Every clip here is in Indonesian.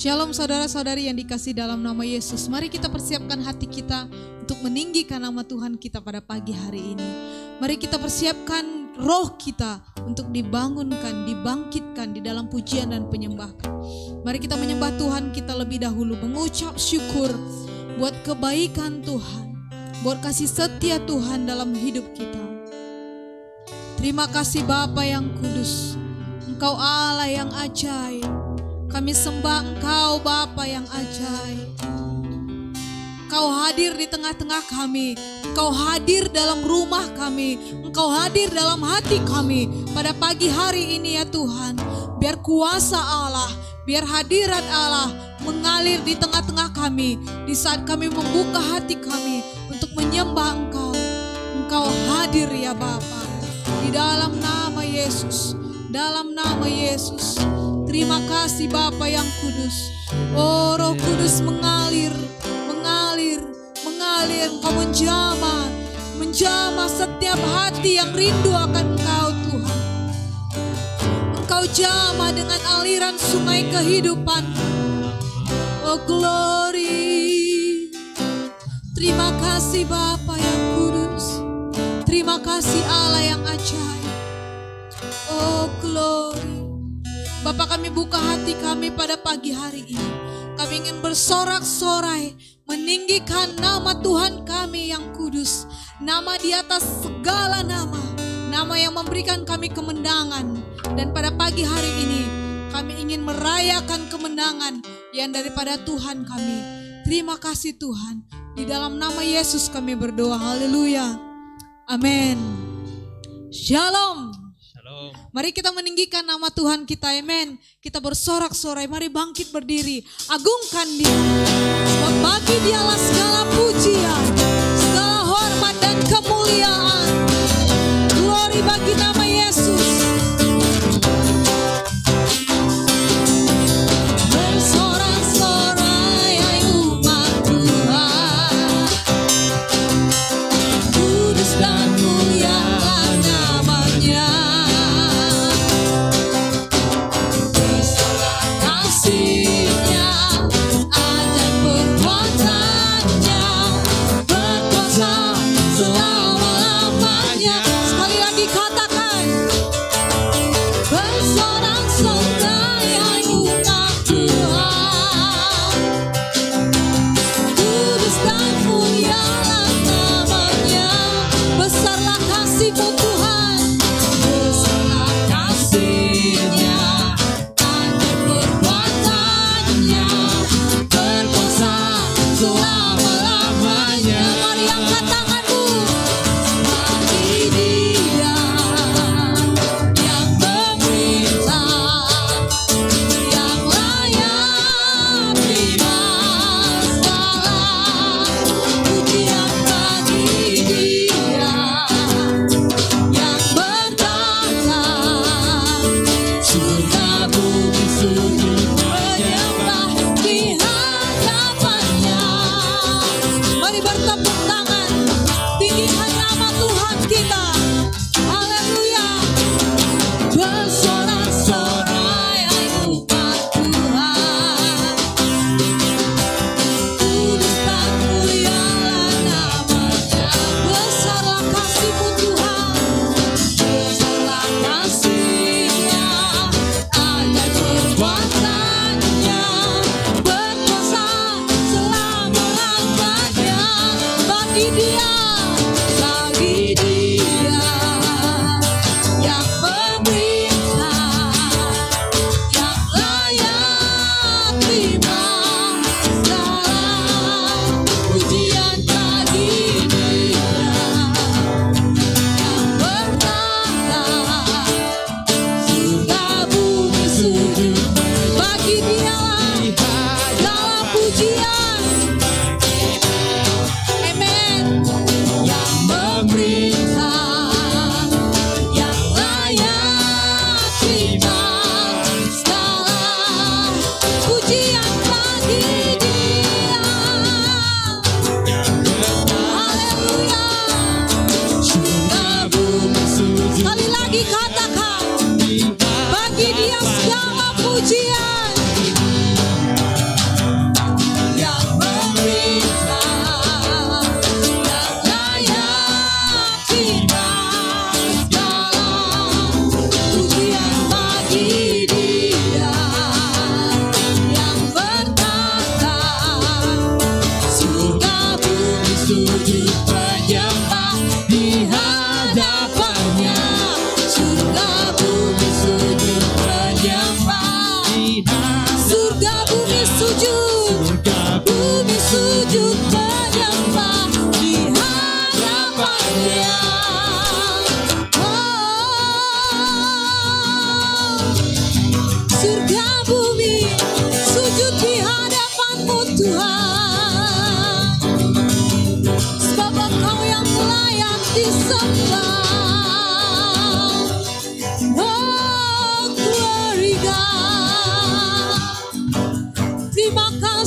Shalom saudara-saudari yang dikasihi dalam nama Yesus. Mari kita persiapkan hati kita untuk meninggikan nama Tuhan kita pada pagi hari ini. Mari kita persiapkan roh kita untuk dibangunkan, dibangkitkan di dalam pujian dan penyembahan. Mari kita menyembah Tuhan kita lebih dahulu, mengucap syukur buat kebaikan Tuhan, buat kasih setia Tuhan dalam hidup kita. Terima kasih Bapa yang kudus, Engkau Allah yang ajaib. Kami sembah Engkau Bapa yang ajaib. Engkau hadir di tengah-tengah kami. Engkau hadir dalam rumah kami. Engkau hadir dalam hati kami pada pagi hari ini ya Tuhan. Biar kuasa Allah, biar hadirat Allah mengalir di tengah-tengah kami. Di saat kami membuka hati kami untuk menyembah Engkau. Engkau hadir ya Bapa. Di dalam nama Yesus. Dalam nama Yesus. Terima kasih Bapa yang kudus. Oh Roh Kudus mengalir, mengalir, mengalir. Engkau menjamah setiap hati yang rindu akan Engkau Tuhan. Engkau jamah dengan aliran sungai kehidupan. Oh glory. Terima kasih Bapa yang kudus. Terima kasih Allah yang ajaib. Oh glory. Bapak, kami buka hati kami pada pagi hari ini. Kami ingin bersorak-sorai meninggikan nama Tuhan kami yang kudus. Nama di atas segala nama. Nama yang memberikan kami kemenangan. Dan pada pagi hari ini kami ingin merayakan kemenangan yang daripada Tuhan kami. Terima kasih Tuhan. Di dalam nama Yesus kami berdoa. Haleluya. Amin. Shalom. Mari kita meninggikan nama Tuhan kita, amin. Kita bersorak-sorai, mari bangkit berdiri. Agungkan Dia, sebab bagi Dialah segala pujian, segala hormat dan kemuliaan. Glory bagi nama Yesus. Bersorak-sorai hai umat Tuhan, kudus dan mulialah namanya. Sekali lagi katakan.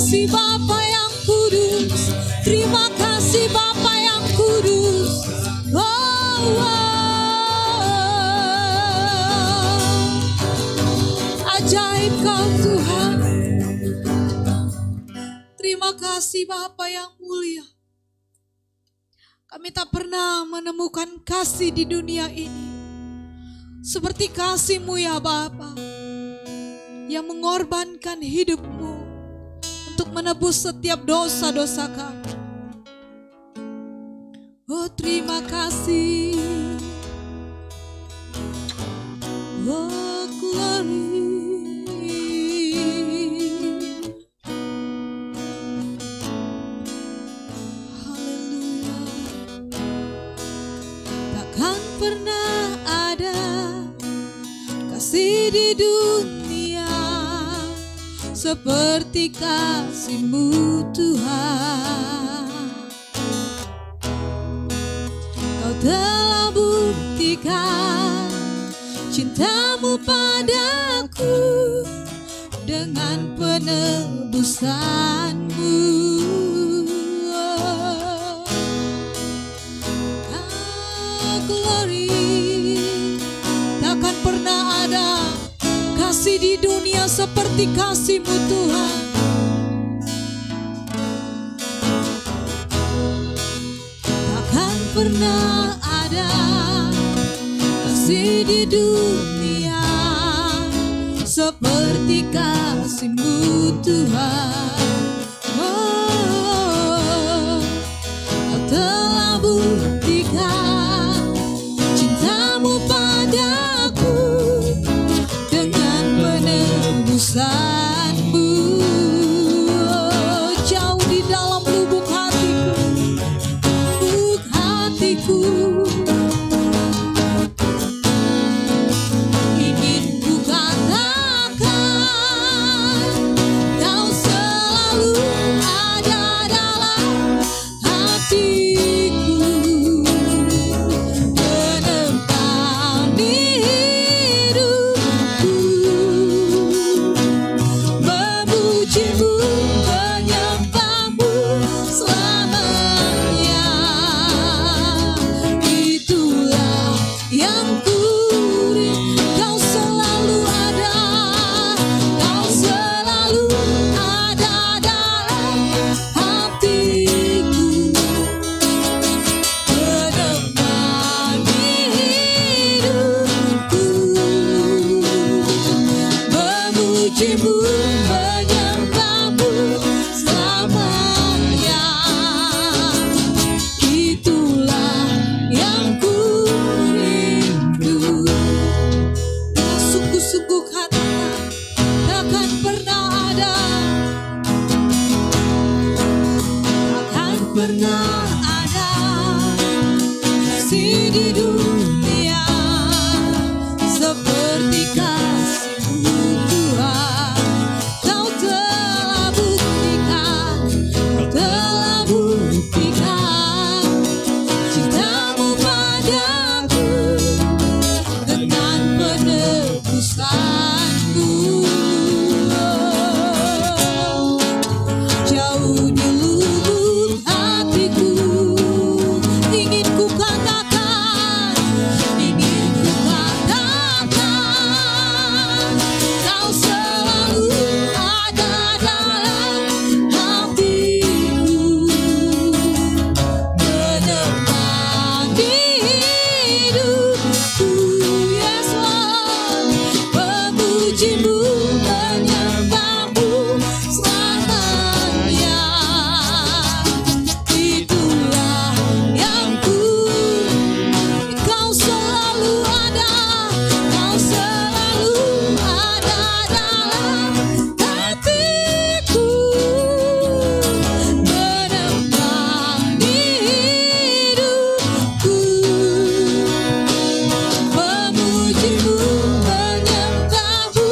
kasih Bapa yang kudus, terima kasih Bapa yang kudus. Ajaib Kau Tuhan. Terima kasih Bapa yang mulia. Kami tak pernah menemukan kasih di dunia ini seperti kasih-Mu ya Bapa, yang mengorbankan hidup-Mu untuk menebus setiap dosa-dosa kami. Oh terima kasih. Oh glory. Haleluya. Takkan pernah ada kasih di dunia seperti kasih-Mu Tuhan. Kau telah buktikan cinta-Mu padaku dengan penebusan-Mu. Glory. Takkan pernah ada kasih di dunia seperti kasih-Mu Tuhan. Takkan pernah ada kasih di dunia seperti kasih-Mu Tuhan. Oh, Kau telah buktikan cinta-Mu padaku dengan penebusan-Mu. Oh, jauh di dalam lubuk hatiku, ingin ku katakan, Kau selalu ada dalam hatiku, menemani hidupku, memuji-Mu, menyembah-Mu selamanya. Itulah yang ku rindu. Kau selalu ada, Kau selalu ada dalam hatiku, menemani hidupku, memuji-Mu, menyembah-Mu selamanya. Itulah yang ku rindu. Sungguh-sungguh katakan, takkan pernah ada, takkan pernah ada kasih di dunia seperti kasih-Mu Tuhan. Kau telah buktikan, Kau telah buktikan cinta-Mu padaku dengan penebusan-Mu. Jauh di lubuk hatiku, ingin ku katakan, Kau selalu ada dalam hatiku, menemani hidupku. Yes Lord, memuji-Mu, menyembah-Mu selamanya. Itulah yang ku, Kau selalu ada, Kau selalu ada dalam hatiku, menemani hidupku, memuji-Mu, menyembah-Mu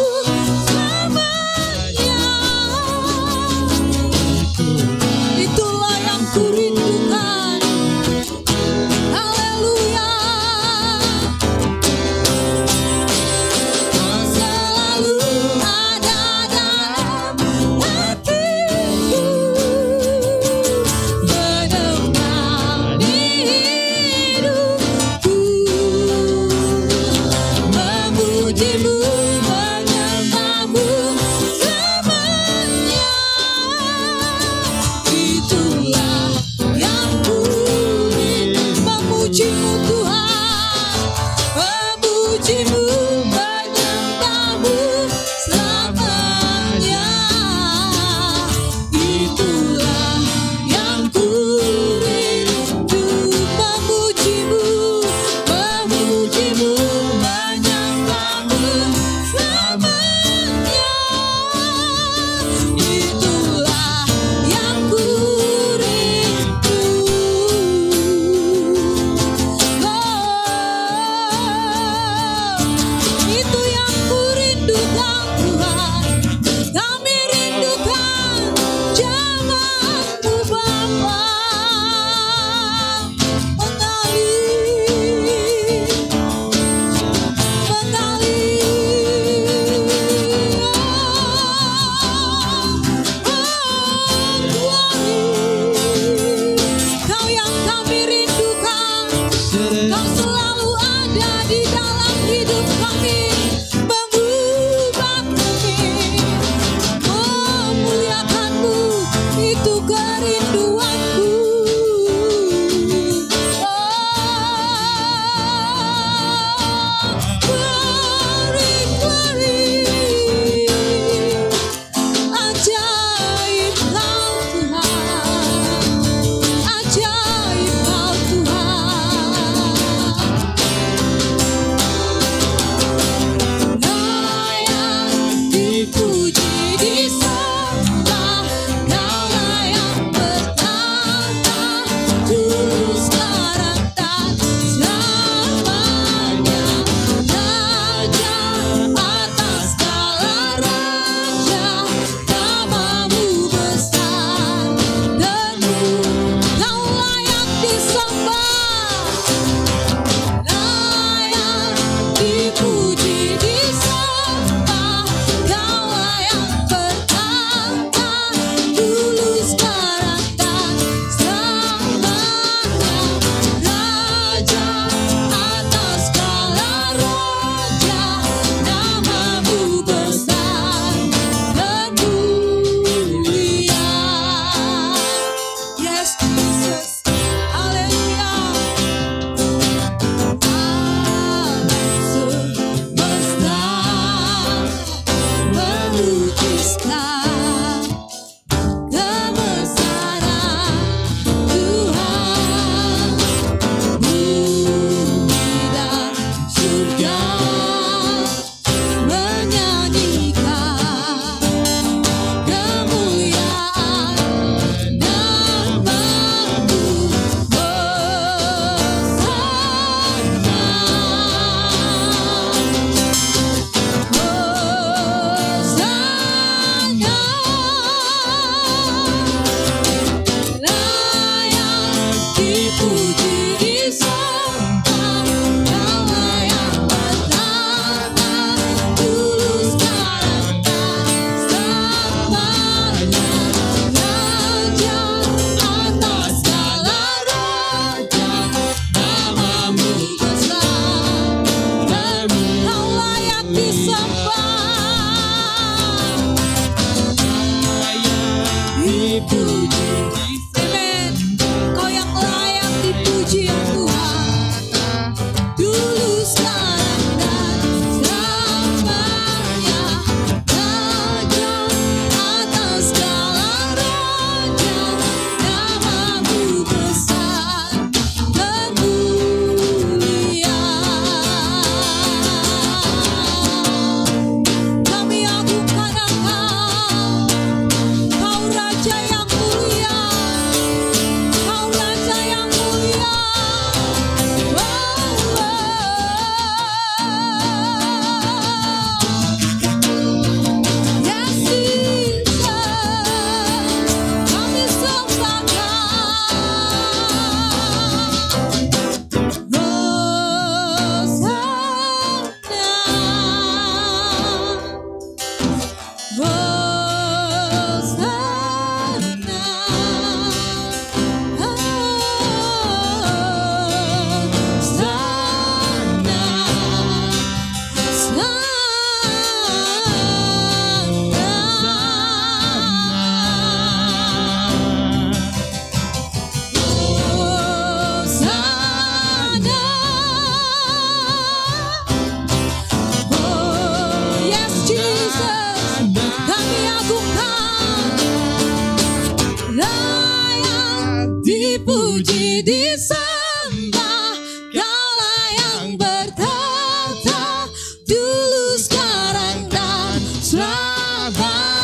dipuji, disembah, Kaulah yang bertata dulu, sekarang, dan selamanya.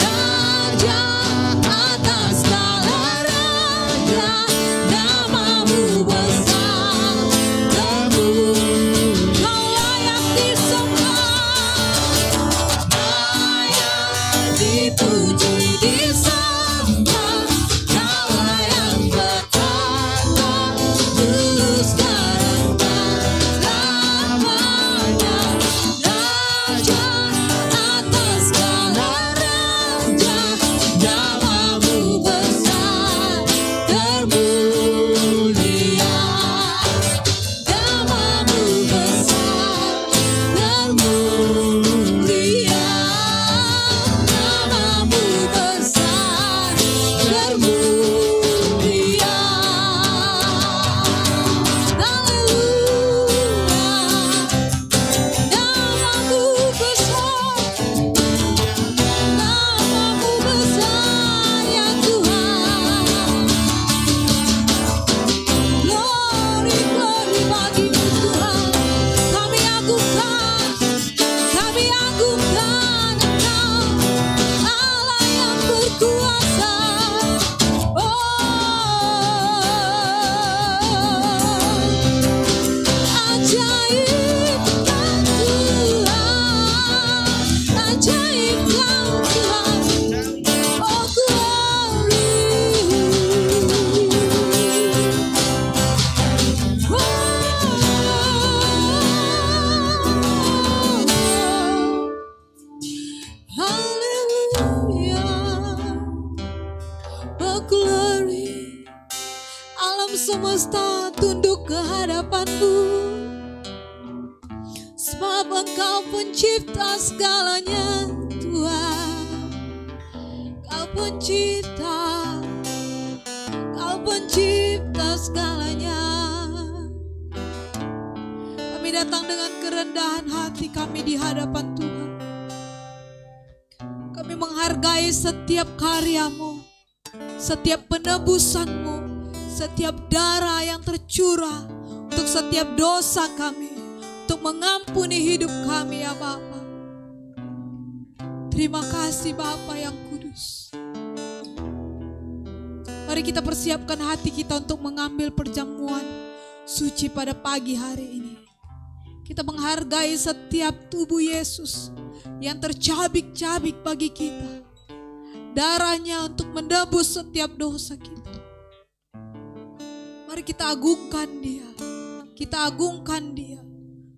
Raja atas segala raja, namamu besar, terpuji. Kau layak disembah, layak dipuji, disembah, Kaulah yang bertata dulu, sekarang, dan selamanya. Raja atas segala raja, namamu besar, termulia. Namamu besar, termulia. Namamu besar, termulia. Haleluya. Namamu besar, namamu besar ya Tuhan. Glory, glory bagimu Tuhan. Kami agungkan Engkau, Allah yang berkuasa. Ajaib Kau Tuhan, ajaib Kau Tuhan. Oh glory. Hallelujah. Oh glory. Alam semesta tunduk ke hadapan-Mu, sebab Engkau pencipta segalanya Tuhan. Kau pencipta segalanya. Kami datang dengan kerendahan hati kami di hadapan Tuhan. Kami menghargai setiap karya-Mu, setiap penebusan-Mu, setiap darah yang tercurah untuk setiap dosa kami, untuk mengampuni hidup kami ya Bapa. Terima kasih Bapa yang kudus. Mari kita persiapkan hati kita untuk mengambil perjamuan suci pada pagi hari ini. Kita menghargai setiap tubuh Yesus yang tercabik-cabik bagi kita. Darahnya untuk menebus setiap dosa kita. Mari kita agungkan Dia. Kita agungkan Dia.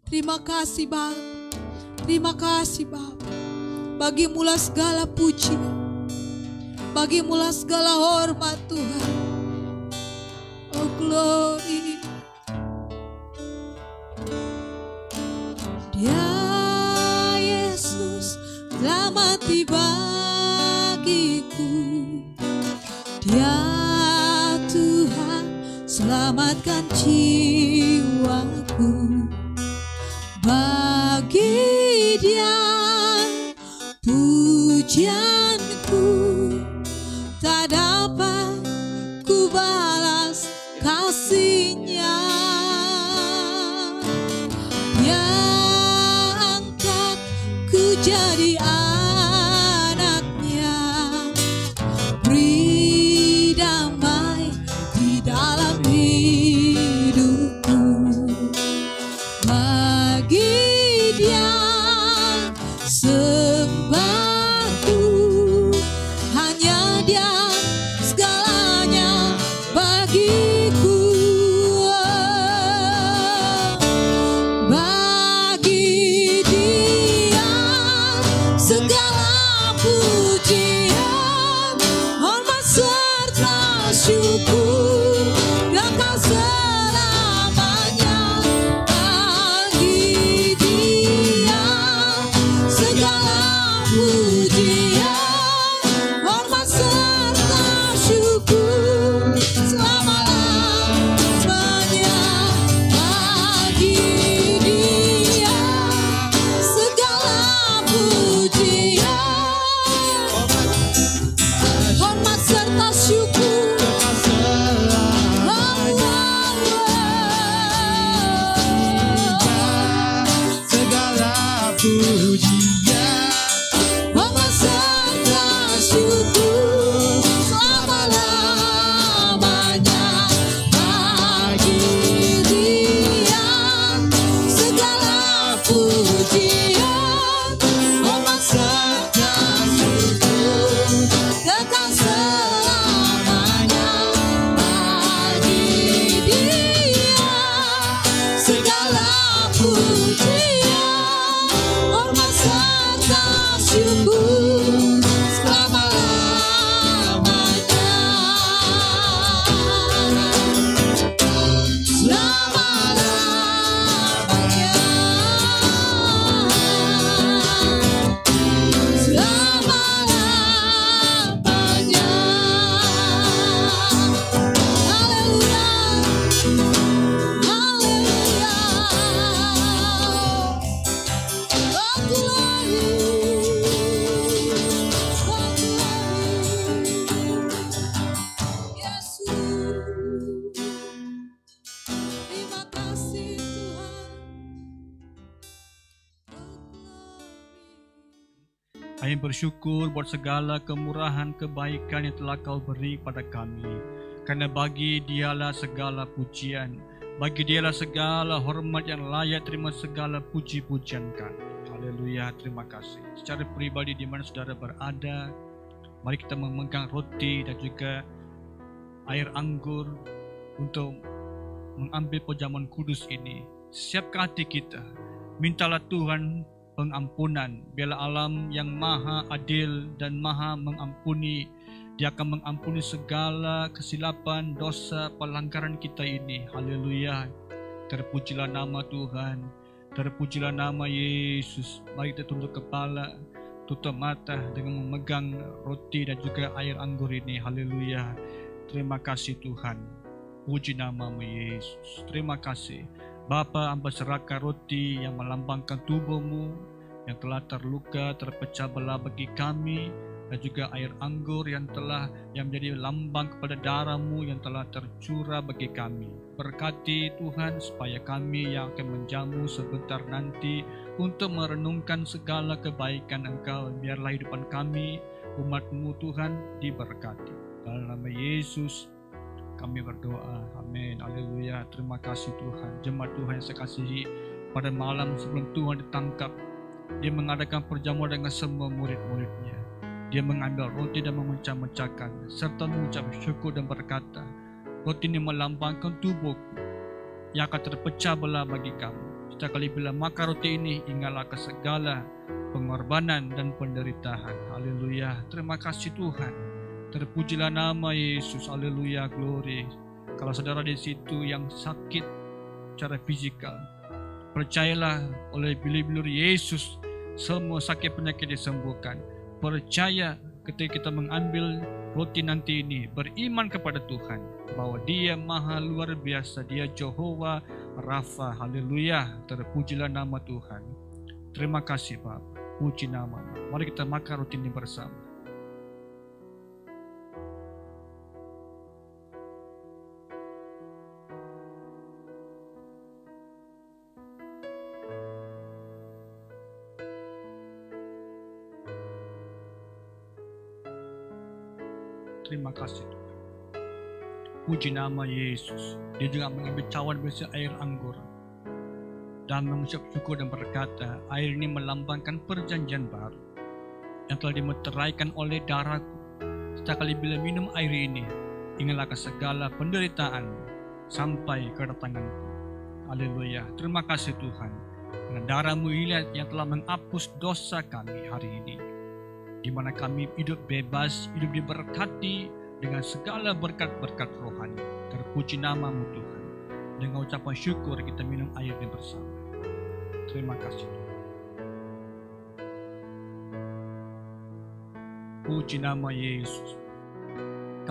Terima kasih Bapa. Terima kasih Bapa. Bagimulah segala pujian. Bagimulah segala hormat Tuhan. Oh glory. Dia Yesus telah mati bagiku. Dia Tuhan selamatkan jiwaku. Bagi Dia pujianku tak dapat ku balas kasih-Nya. Dia angkat ku jadi anak-Nya, beri damai di dalam hidupku. Bagi Dia sembahku, hanya Dia segalanya bagiku. Bagi Dia pujian. memasangkan syukur selama-lamanya bagi Dia. Segala pujian, memasangkan syukur kekal selamanya bagi Dia. Segala pujian, memasangkan syukur selama-lamanya. Selama-lamanya. Selama-lamanya. Haleluya. Haleluya. Waktu lagi. Waktu lagi. Yesus. Terima kasih Tuhan. Kami bersyukur buat segala kemurahan kebaikan yang telah Kau beri pada kami. Karena bagi Dialah segala pujian, bagi Dialah segala hormat yang layak terima segala puji-pujian kami. Haleluya, terima kasih. Secara pribadi di mana saudara berada, mari kita memegang roti dan juga air anggur untuk mengambil perjamuan kudus ini. Siapkan hati kita, mintalah Tuhan pengampunan. Biarlah alam yang maha adil dan maha mengampuni, Dia akan mengampuni segala kesilapan, dosa, pelanggaran kita ini. Haleluya. Terpujilah nama Tuhan. Terpujilah nama Yesus. Mari kita tunduk kepala, tutup mata dengan memegang roti dan juga air anggur ini. Haleluya. Terima kasih Tuhan. Puji namamu Yesus. Terima kasih. Bapa, hamba serahkan roti yang melambangkan tubuhmu yang telah terluka, terpecah belah bagi kami, dan juga air anggur yang menjadi lambang kepada darah-Mu yang telah tercurah bagi kami. Berkati Tuhan supaya kami yang akan menjamu sebentar nanti untuk merenungkan segala kebaikan Engkau. Biarlah hidupan kami, umat-Mu Tuhan, diberkati. Dalam nama Yesus kami berdoa. Amin. Haleluya. Terima kasih Tuhan. Jemaat Tuhan yang saya kasihi, pada malam sebelum Tuhan ditangkap, Dia mengadakan perjamuan dengan semua murid-muridnya. Dia mengambil roti dan memecah-mecahkan serta mengucap syukur dan berkata, roti ini melambangkan tubuhku yang akan terpecah belah bagi kamu. Setiap kali bila makan roti ini, ingatlah ke segala pengorbanan dan penderitaan. Haleluya. Terima kasih Tuhan. Terpujilah nama Yesus. Haleluya. Glory. Kalau saudara di situ yang sakit secara fisikal, percayalah oleh bilur-bilur Yesus semua sakit penyakit disembuhkan. Percaya ketika kita mengambil roti nanti ini, beriman kepada Tuhan bahwa Dia maha luar biasa, Dia Jehovah Rafa. Haleluya. Terpujilah nama Tuhan. Terima kasih Bapa. Puji nama-Mu. Mari kita makan roti ini bersama. Terima kasih Tuhan. Puji nama Yesus. Dia juga mengambil cawan berisi air anggur dan mengucap syukur dan berkata, air ini melambangkan perjanjian baru yang telah dimeteraikan oleh darahku. Setiap kali bila minum air ini, ingatlah ke segala penderitaan sampai kedatanganku. Haleluya. Terima kasih Tuhan. Karena darah-Mu yang telah menghapus dosa kami hari ini, di mana kami hidup bebas, hidup diberkati dengan segala berkat-berkat rohani. Terpuji nama-Mu Tuhan. Dengan ucapan syukur kita minum air ini bersama. Terima kasih Tuhan. Puji nama Yesus.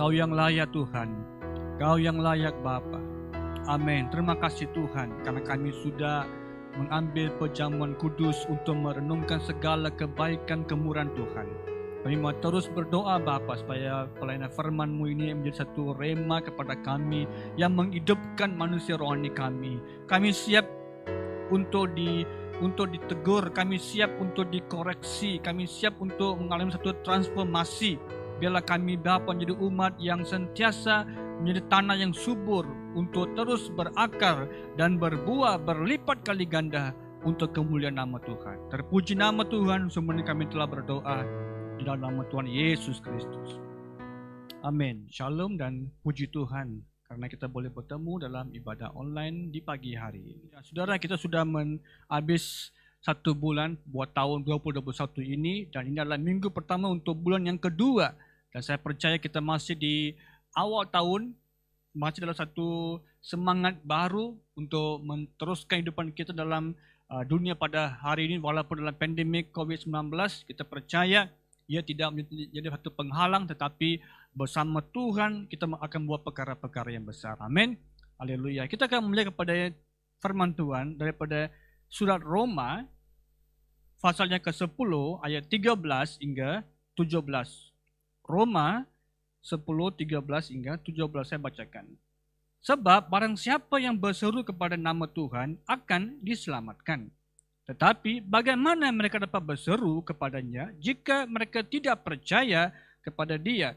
Kau yang layak Tuhan. Kau yang layak Bapa. Amin. Terima kasih Tuhan karena kami sudah mengambil perjamuan kudus untuk merenungkan segala kebaikan kemurahan Tuhan. Kami mau terus berdoa Bapa supaya pelayanan firman-Mu ini menjadi satu rema kepada kami yang menghidupkan manusia rohani kami. Kami siap untuk untuk ditegur, kami siap untuk dikoreksi, kami siap untuk mengalami satu transformasi. Biarlah kami Bapa menjadi umat yang sentiasa menjadi tanah yang subur untuk terus berakar dan berbuah berlipat kali ganda untuk kemuliaan nama Tuhan. Terpuji nama Tuhan, semua kami telah berdoa di dalam nama Tuhan Yesus Kristus. Amin. Shalom dan puji Tuhan karena kita boleh bertemu dalam ibadah online di pagi hari ini. Saudara, kita sudah habis 1 bulan buat tahun 2021 ini, dan ini adalah minggu pertama untuk bulan yang kedua. Dan saya percaya kita masih di awal tahun, masih dalam satu semangat baru untuk meneruskan kehidupan kita dalam dunia pada hari ini. Walaupun dalam pandemik COVID-19, kita percaya ia tidak menjadi satu penghalang, tetapi bersama Tuhan kita akan buat perkara-perkara yang besar. Amin. Haleluya. Kita akan melihat kepada firman Tuhan daripada surat Roma, pasalnya ke-10 ayat 13 hingga 17. Roma 10, 13 hingga 17 saya bacakan. Sebab barang siapa yang berseru kepada nama Tuhan akan diselamatkan. Tetapi bagaimana mereka dapat berseru kepadanya jika mereka tidak percaya kepada Dia?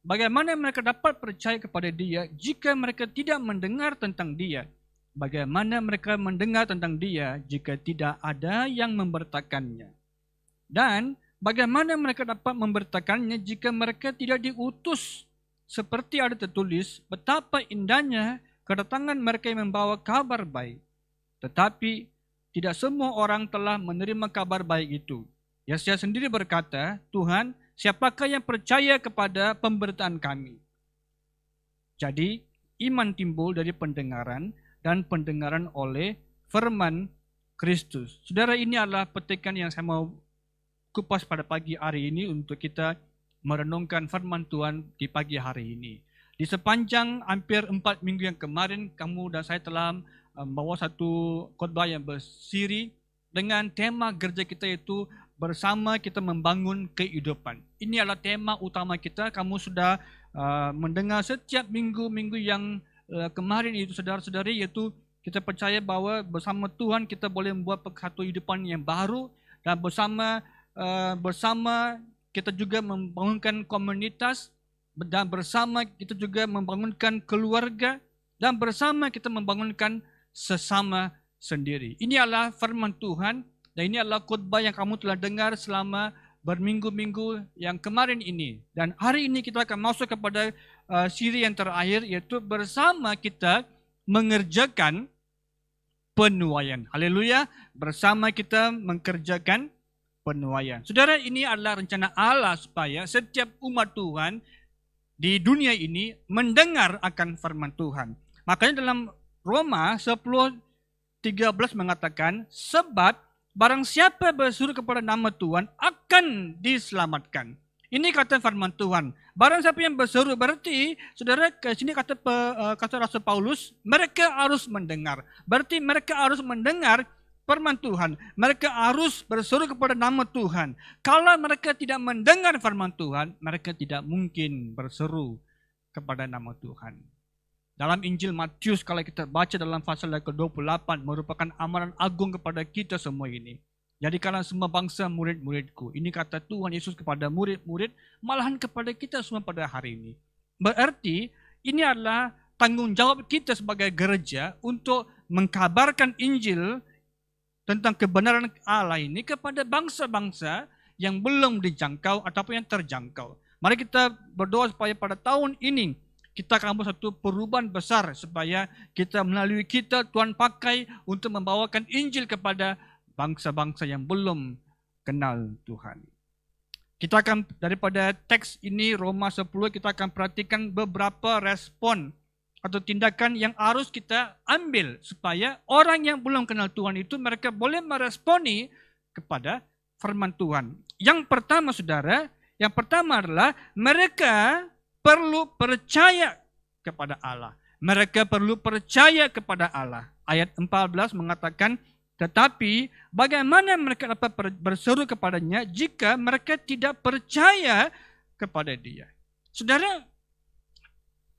Bagaimana mereka dapat percaya kepada Dia jika mereka tidak mendengar tentang Dia? Bagaimana mereka mendengar tentang Dia jika tidak ada yang memberitakannya? Dan bagaimana mereka dapat memberitakannya jika mereka tidak diutus? Seperti ada tertulis, betapa indahnya kedatangan mereka yang membawa kabar baik. Tetapi tidak semua orang telah menerima kabar baik itu. Yesaya sendiri berkata, Tuhan, siapakah yang percaya kepada pemberitaan kami? Jadi, iman timbul dari pendengaran dan pendengaran oleh firman Kristus. Saudara, ini adalah petikan yang saya mau kupas pada pagi hari ini untuk kita merenungkan firman Tuhan di pagi hari ini. Di sepanjang hampir 4 minggu yang kemarin, kamu dan saya telah membawa satu khotbah yang bersiri dengan tema gereja kita itu bersama kita membangun kehidupan. Ini adalah tema utama kita. Kamu sudah mendengar setiap minggu-minggu yang kemarin itu, saudara-saudari, yaitu kita percaya bahwa bersama Tuhan kita boleh membuat satu kehidupan yang baru, dan bersama kita juga membangunkan komunitas, dan bersama kita juga membangunkan keluarga, dan bersama kita membangunkan sesama sendiri. Ini adalah firman Tuhan, dan ini adalah khotbah yang kamu telah dengar selama berminggu-minggu yang kemarin ini. Dan hari ini kita akan masuk kepada siri yang terakhir, yaitu bersama kita mengerjakan penuaian. Haleluya, bersama kita mengerjakan penuaian. Saudara, ini adalah rencana Allah supaya setiap umat Tuhan di dunia ini mendengar akan firman Tuhan. Makanya dalam Roma 10:13 mengatakan, sebab barang siapa berseru kepada nama Tuhan akan diselamatkan. Ini kata firman Tuhan. Barang siapa yang berseru, berarti saudara, ke sini kata Rasul Paulus, mereka harus mendengar. Berarti mereka harus mendengar firman Tuhan. Mereka harus berseru kepada nama Tuhan. Kalau mereka tidak mendengar firman Tuhan, mereka tidak mungkin berseru kepada nama Tuhan. Dalam Injil Matius, kalau kita baca dalam pasal ke-28, merupakan amaran agung kepada kita semua ini. Jadikanlah semua bangsa murid-muridku. Ini kata Tuhan Yesus kepada murid-murid, malahan kepada kita semua pada hari ini. Berarti ini adalah tanggung jawab kita sebagai gereja untuk mengkabarkan Injil tentang kebenaran Allah ini kepada bangsa-bangsa yang belum dijangkau ataupun yang terjangkau. Mari kita berdoa supaya pada tahun ini kita akan membuat satu perubahan besar, supaya kita melalui kita Tuhan pakai untuk membawakan Injil kepada bangsa-bangsa yang belum kenal Tuhan. Kita akan daripada teks ini Roma 10, kita akan perhatikan beberapa respon atau tindakan yang harus kita ambil supaya orang yang belum kenal Tuhan itu mereka boleh meresponi kepada firman Tuhan. Yang pertama, saudara, yang pertama adalah mereka perlu percaya kepada Allah. Mereka perlu percaya kepada Allah. Ayat 14 mengatakan, tetapi bagaimana mereka dapat berseru kepadanya jika mereka tidak percaya kepada Dia? Saudara,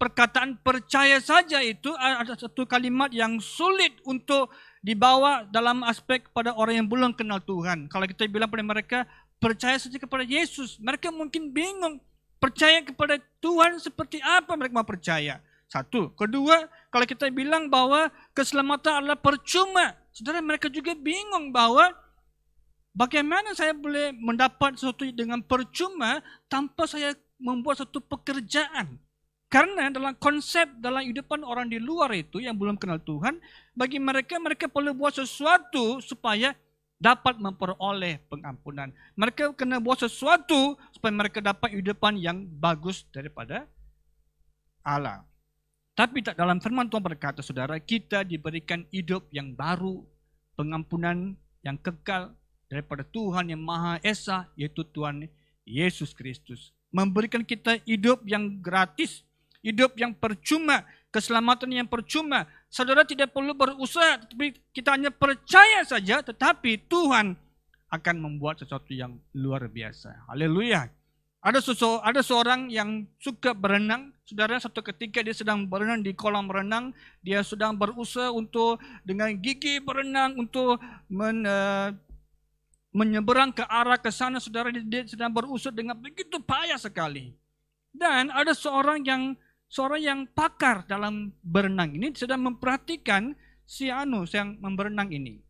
perkataan percaya saja itu ada satu kalimat yang sulit untuk dibawa dalam aspek pada orang yang belum kenal Tuhan. Kalau kita bilang pada mereka, percaya saja kepada Yesus, mereka mungkin bingung. Percaya kepada Tuhan seperti apa mereka mau percaya? Satu. Kedua, kalau kita bilang bahwa keselamatan adalah percuma, saudara, mereka juga bingung bahwa bagaimana saya boleh mendapat sesuatu dengan percuma tanpa saya membuat satu pekerjaan. Karena dalam konsep, dalam kehidupan orang di luar itu yang belum kenal Tuhan, bagi mereka, mereka perlu buat sesuatu supaya dapat memperoleh pengampunan. Mereka kena buat sesuatu supaya mereka dapat kehidupan yang bagus daripada Allah. Tapi tak dalam firman Tuhan berkata, saudara, kita diberikan hidup yang baru, pengampunan yang kekal daripada Tuhan yang Maha Esa, yaitu Tuhan Yesus Kristus. Memberikan kita hidup yang gratis, hidup yang percuma, keselamatan yang percuma. Saudara tidak perlu berusaha, tetapi kita hanya percaya saja, tetapi Tuhan akan membuat sesuatu yang luar biasa. Haleluya. Ada seorang yang suka berenang, saudara, satu ketika dia sedang berenang di kolam renang, dia sedang berusaha untuk dengan gigi berenang untuk menyeberang ke arah ke sana, saudara, dia sedang berusaha dengan begitu payah sekali. Dan ada seorang yang pakar dalam berenang ini sedang memperhatikan si Anus yang berenang ini.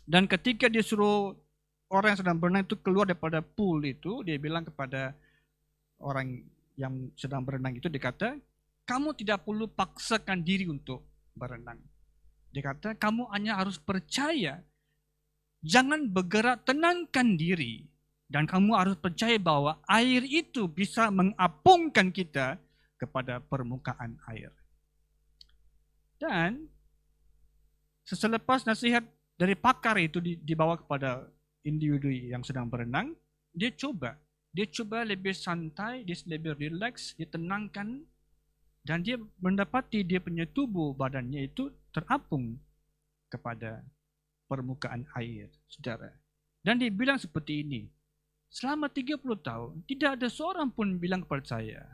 Dan ketika dia suruh orang yang sedang berenang itu keluar daripada pool itu, dia bilang kepada orang yang sedang berenang itu, dia kata, kamu tidak perlu paksakan diri untuk berenang. Dia kata, kamu hanya harus percaya. Jangan bergerak, tenangkan diri. Dan kamu harus percaya bahwa air itu bisa mengapungkan kita kepada permukaan air. Dan selepas nasihat dari pakar itu dibawa kepada individu yang sedang berenang, dia coba lebih santai, dia lebih rileks, dia tenangkan, dan dia mendapati dia punya tubuh badannya itu terapung kepada permukaan air, saudara. Dan dia bilang seperti ini, selama 30 tahun tidak ada seorang pun bilang kepada saya,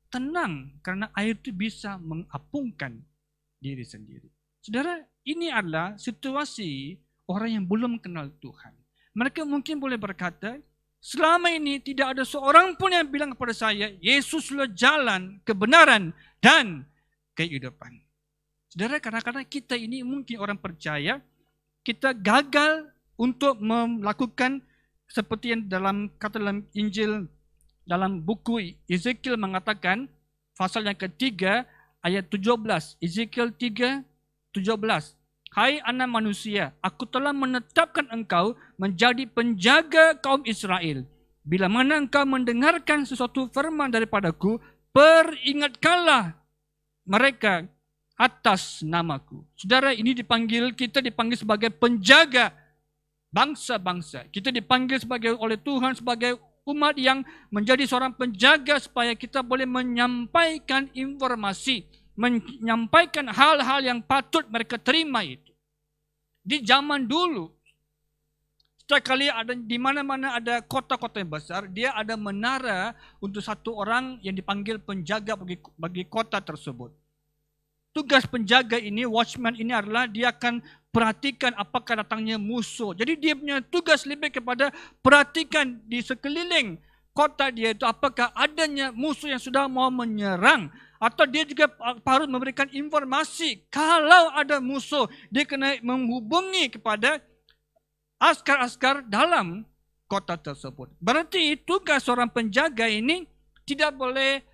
tenang, karena air itu bisa mengapungkan diri sendiri. Saudara, ini adalah situasi orang yang belum kenal Tuhan. Mereka mungkin boleh berkata, selama ini tidak ada seorang pun yang bilang kepada saya, Yesuslah jalan, kebenaran, dan kehidupan. Saudara, kadang-kadang kita ini mungkin orang percaya, kita gagal untuk melakukan seperti yang dalam Injil, dalam buku Ezekiel mengatakan, pasal yang ketiga, ayat 17. Ezekiel 3, 17. Hai anak manusia, aku telah menetapkan engkau menjadi penjaga kaum Israel. Bila mana engkau mendengarkan sesuatu firman daripadaku, peringatkanlah mereka atas namaku. Saudara, ini kita dipanggil sebagai penjaga bangsa-bangsa. Kita dipanggil oleh Tuhan sebagai umat yang menjadi seorang penjaga supaya kita boleh menyampaikan informasi, menyampaikan hal-hal yang patut mereka terima itu. Di zaman dulu, setiap kali ada di mana-mana ada kota-kota yang besar, dia ada menara untuk satu orang yang dipanggil penjaga bagi kota tersebut. Tugas penjaga ini, watchman ini adalah dia akan perhatikan apakah datangnya musuh. Jadi dia punya tugas lebih kepada perhatikan di sekeliling kota dia itu apakah adanya musuh yang sudah mau menyerang. Atau dia juga harus memberikan informasi kalau ada musuh. Dia kena menghubungi kepada askar-askar dalam kota tersebut. Berarti tugas seorang penjaga ini tidak boleh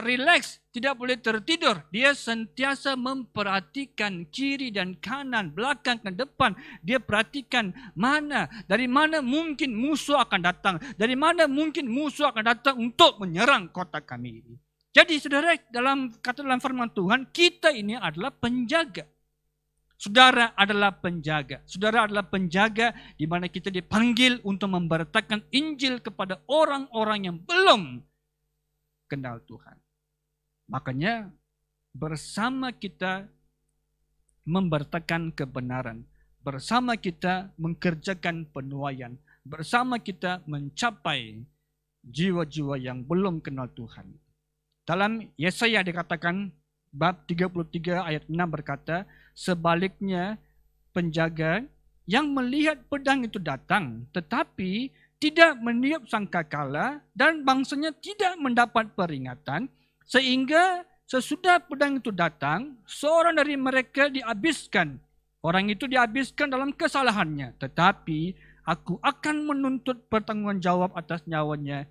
relax, tidak boleh tertidur. Dia sentiasa memperhatikan kiri dan kanan, belakang dan depan. Dia perhatikan dari mana mungkin musuh akan datang. Dari mana mungkin musuh akan datang untuk menyerang kota kami ini. Jadi saudara, dalam firman Tuhan, kita ini adalah penjaga. Saudara adalah penjaga. Saudara adalah penjaga di mana kita dipanggil untuk memberitakan Injil kepada orang-orang yang belum kenal Tuhan. Makanya bersama kita memberitakan kebenaran, bersama kita mengerjakan penuaian, bersama kita mencapai jiwa-jiwa yang belum kenal Tuhan. Dalam Yesaya dikatakan bab 33 ayat 6 berkata, sebaliknya penjaga yang melihat pedang itu datang, tetapi tidak meniup sangkakala dan bangsanya tidak mendapat peringatan, sehingga sesudah pedang itu datang, seorang dari mereka dihabiskan. Orang itu dihabiskan dalam kesalahannya, tetapi aku akan menuntut pertanggungjawab atas nyawanya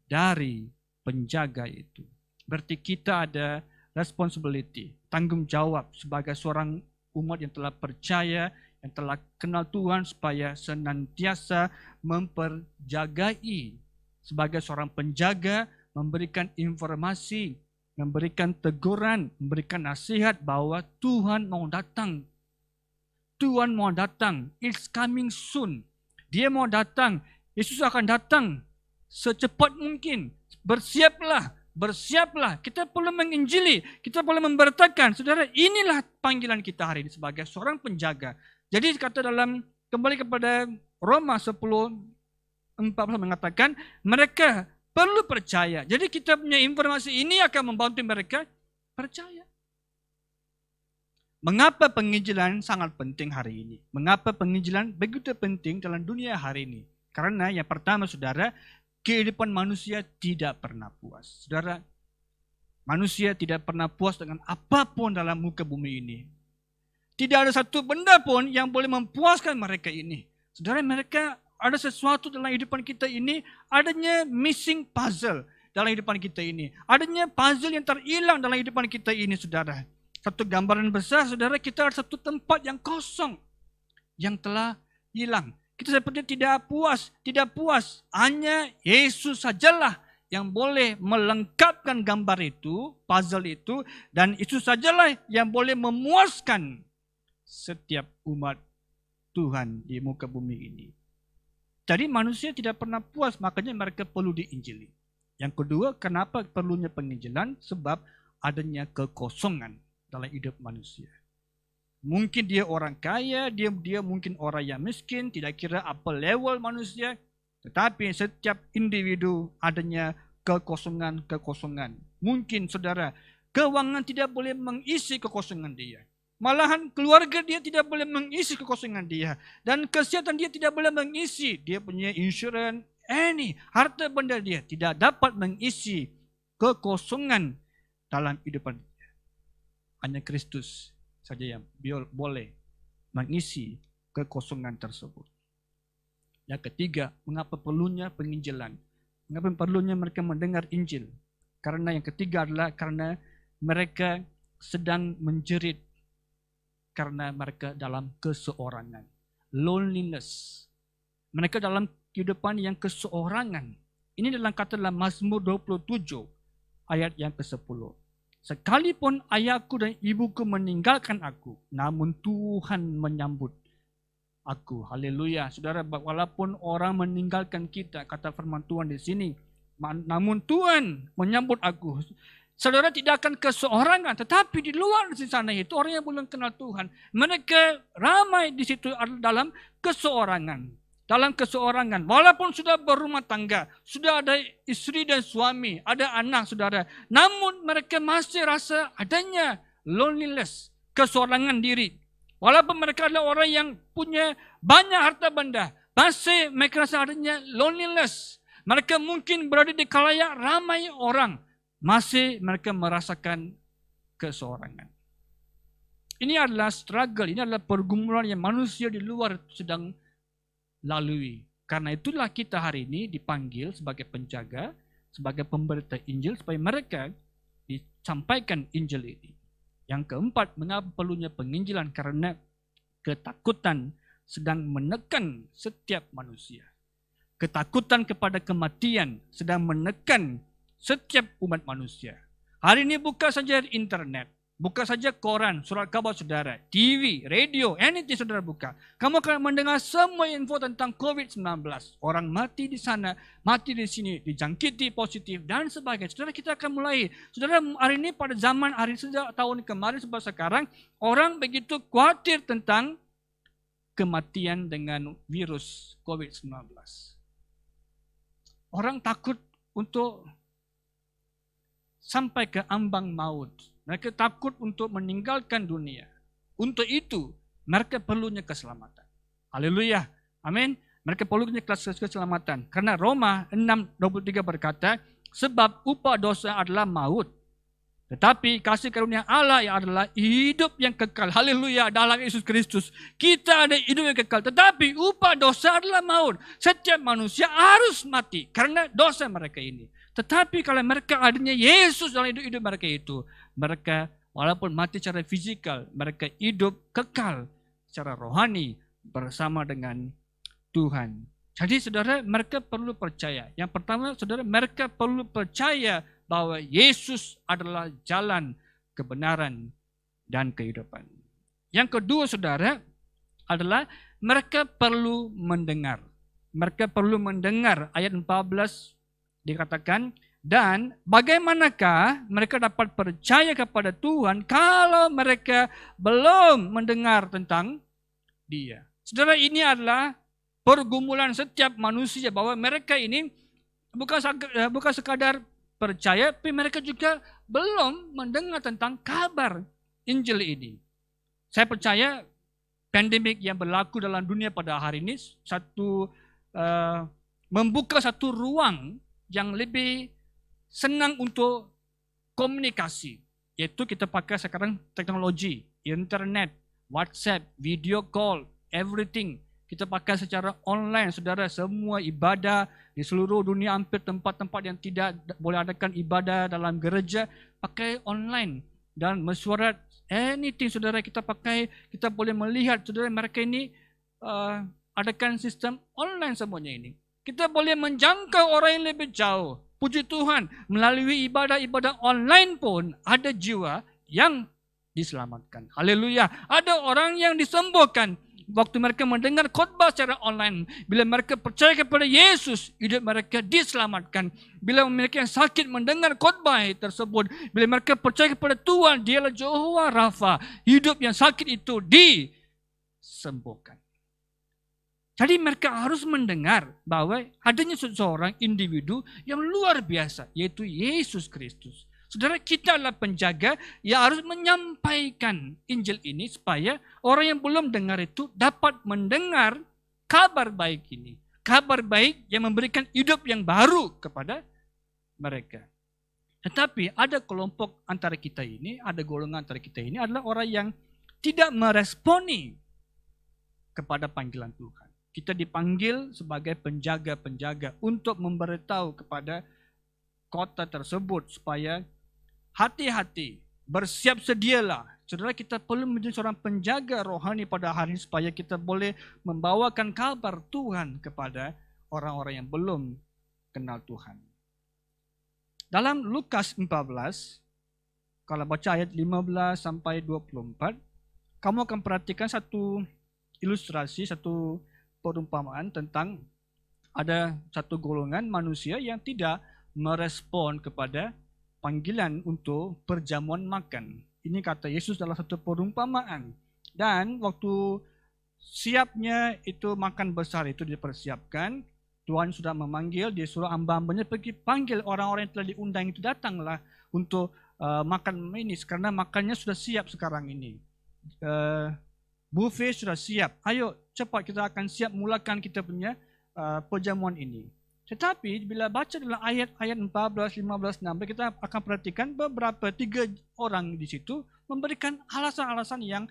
dari penjaga itu. Berarti kita ada responsibility, tanggung jawab sebagai seorang umat yang telah percaya, yang telah kenal Tuhan, supaya senantiasa memperjagai sebagai seorang penjaga, memberikan informasi, memberikan teguran, memberikan nasihat bahwa Tuhan mau datang. Tuhan mau datang. It's coming soon. Dia mau datang. Yesus akan datang secepat mungkin. Bersiaplah. Bersiaplah, kita perlu menginjili, kita perlu memberitakan. Saudara, inilah panggilan kita hari ini sebagai seorang penjaga. Jadi kata dalam, kembali kepada Roma 10:14 mengatakan, mereka perlu percaya. Jadi kita punya informasi ini akan membantu mereka percaya. Mengapa penginjilan sangat penting hari ini? Mengapa penginjilan begitu penting dalam dunia hari ini? Karena yang pertama, saudara, kehidupan manusia tidak pernah puas. Saudara, manusia tidak pernah puas dengan apapun dalam muka bumi ini. Tidak ada satu benda pun yang boleh mempuaskan mereka ini. Saudara, mereka ada sesuatu dalam kehidupan kita ini, adanya missing puzzle dalam kehidupan kita ini. Adanya puzzle yang terhilang dalam kehidupan kita ini, saudara. Satu gambaran besar, saudara, kita ada satu tempat yang kosong, yang telah hilang. Kita sepertinya tidak puas. Hanya Yesus sajalah yang boleh melengkapkan gambar itu, puzzle itu, dan Yesus sajalah yang boleh memuaskan setiap umat Tuhan di muka bumi ini. Jadi manusia tidak pernah puas, makanya mereka perlu diinjili. Yang kedua, kenapa perlunya penginjilan? Sebab adanya kekosongan dalam hidup manusia. Mungkin dia orang kaya, dia mungkin orang yang miskin, tidak kira apa level manusia. Tetapi setiap individu adanya kekosongan. Mungkin saudara, keuangan tidak boleh mengisi kekosongan dia. Malahan keluarga dia tidak boleh mengisi kekosongan dia. Dan kesehatan dia tidak boleh mengisi. Dia punya insurans, harta benda dia tidak dapat mengisi kekosongan dalam kehidupan dia. Hanya Kristus saja yang boleh mengisi kekosongan tersebut. Yang ketiga, mengapa perlunya penginjilan? Mengapa perlunya mereka mendengar Injil? Karena yang ketiga adalah karena mereka sedang menjerit karena mereka dalam keseorangan. Loneliness. Mereka dalam kehidupan yang keseorangan. Ini dalam kata dalam Mazmur 27 ayat yang ke-10. Sekalipun ayahku dan ibuku meninggalkan aku, namun Tuhan menyambut aku. Haleluya. Saudara, walaupun orang meninggalkan kita, kata firman Tuhan di sini, namun Tuhan menyambut aku. Saudara tidak akan keseorangan, tetapi di luar di sana itu orang yang belum kenal Tuhan, mereka ramai di situ dalam keseorangan. Dalam keseorangan, walaupun sudah berumah tangga, sudah ada istri dan suami, ada anak, saudara, namun mereka masih rasa adanya loneliness, keseorangan diri. Walaupun mereka adalah orang yang punya banyak harta benda, masih mereka rasa adanya loneliness. Mereka mungkin berada di khalayak ramai orang, masih mereka merasakan keseorangan. Ini adalah struggle, ini adalah pergumulan yang manusia di luar sedang lalui. Karena itulah kita hari ini dipanggil sebagai penjaga, sebagai pemberita Injil, supaya mereka disampaikan Injil ini. Yang keempat, mengapa perlunya penginjilan? Karena ketakutan sedang menekan setiap manusia. Ketakutan kepada kematian sedang menekan setiap umat manusia. Hari ini buka saja internet, buka saja koran, surat kabar saudara, TV, radio, anything saudara buka. Kamu akan mendengar semua info tentang COVID-19. Orang mati di sana, mati di sini, dijangkiti positif dan sebagainya. Saudara, kita akan mulai. Saudara, hari ini pada zaman hari sejak tahun kemarin sampai sekarang, orang begitu khawatir tentang kematian dengan virus COVID-19. Orang takut untuk sampai ke ambang maut. Mereka takut untuk meninggalkan dunia. Untuk itu, mereka perlunya keselamatan. Haleluya. Amin. Mereka perlunya keselamatan. Karena Roma 6:23 berkata, sebab upah dosa adalah maut. Tetapi kasih karunia Allah yang adalah hidup yang kekal. Haleluya, dalam Yesus Kristus. Kita ada hidup yang kekal. Tetapi upah dosa adalah maut. Setiap manusia harus mati karena dosa mereka ini. Tetapi kalau mereka adanya Yesus dalam hidup mereka itu, mereka walaupun mati secara fisikal, mereka hidup kekal secara rohani bersama dengan Tuhan. Jadi saudara, mereka perlu percaya. Yang pertama saudara, mereka perlu percaya bahwa Yesus adalah jalan, kebenaran, dan kehidupan. Yang kedua saudara, adalah mereka perlu mendengar. Mereka perlu mendengar. Ayat 14 dikatakan, dan bagaimanakah mereka dapat percaya kepada Tuhan kalau mereka belum mendengar tentang Dia. Saudara, ini adalah pergumulan setiap manusia bahwa mereka ini bukan sekadar percaya, tapi mereka juga belum mendengar tentang kabar Injil ini. Saya percaya pandemik yang berlaku dalam dunia pada hari ini membuka satu ruang yang lebih senang untuk komunikasi. Yaitu kita pakai sekarang teknologi, internet, WhatsApp, video call, everything. Kita pakai secara online, saudara. Semua ibadah di seluruh dunia, hampir tempat-tempat yang tidak boleh adakan ibadah dalam gereja, pakai online. Dan mesyuarat, anything saudara kita pakai, kita boleh melihat, saudara, mereka ini adakan sistem online semuanya ini. Kita boleh menjangkau orang yang lebih jauh. Puji Tuhan, melalui ibadah-ibadah online pun ada jiwa yang diselamatkan. Haleluya. Ada orang yang disembuhkan waktu mereka mendengar khotbah secara online. Bila mereka percaya kepada Yesus, hidup mereka diselamatkan. Bila mereka yang sakit mendengar khotbah tersebut, bila mereka percaya kepada Tuhan, Dialah Jehovah Rafa, hidup yang sakit itu disembuhkan. Jadi mereka harus mendengar bahwa adanya seseorang individu yang luar biasa, yaitu Yesus Kristus. Saudara, kita adalah penjaga yang harus menyampaikan Injil ini supaya orang yang belum dengar itu dapat mendengar kabar baik ini. Kabar baik yang memberikan hidup yang baru kepada mereka. Tetapi ada kelompok antara kita ini, ada golongan antara kita ini adalah orang yang tidak meresponi kepada panggilan Tuhan. Kita dipanggil sebagai penjaga-penjaga untuk memberitahu kepada kota tersebut supaya hati-hati, bersiap sedialah. Saudara, kita perlu menjadi seorang penjaga rohani pada hari ini supaya kita boleh membawakan kabar Tuhan kepada orang-orang yang belum kenal Tuhan. Dalam Lukas 14, kalau baca ayat 15 sampai 24, kamu akan perhatikan satu ilustrasi, satu perumpamaan tentang ada satu golongan manusia yang tidak merespon kepada panggilan untuk perjamuan makan. Ini kata Yesus dalam satu perumpamaan. Dan waktu siapnya itu makan besar itu dipersiapkan, Tuhan sudah memanggil, dia suruh hamba-hambanya pergi panggil orang-orang yang telah diundang itu, datanglah untuk makan ini, karena makannya sudah siap sekarang ini. Buffet sudah siap, ayo cepat kita akan siap mulakan kita punya perjamuan ini. Tetapi bila baca dalam ayat-ayat 14, 15, 16, kita akan perhatikan beberapa 3 orang di situ memberikan alasan-alasan yang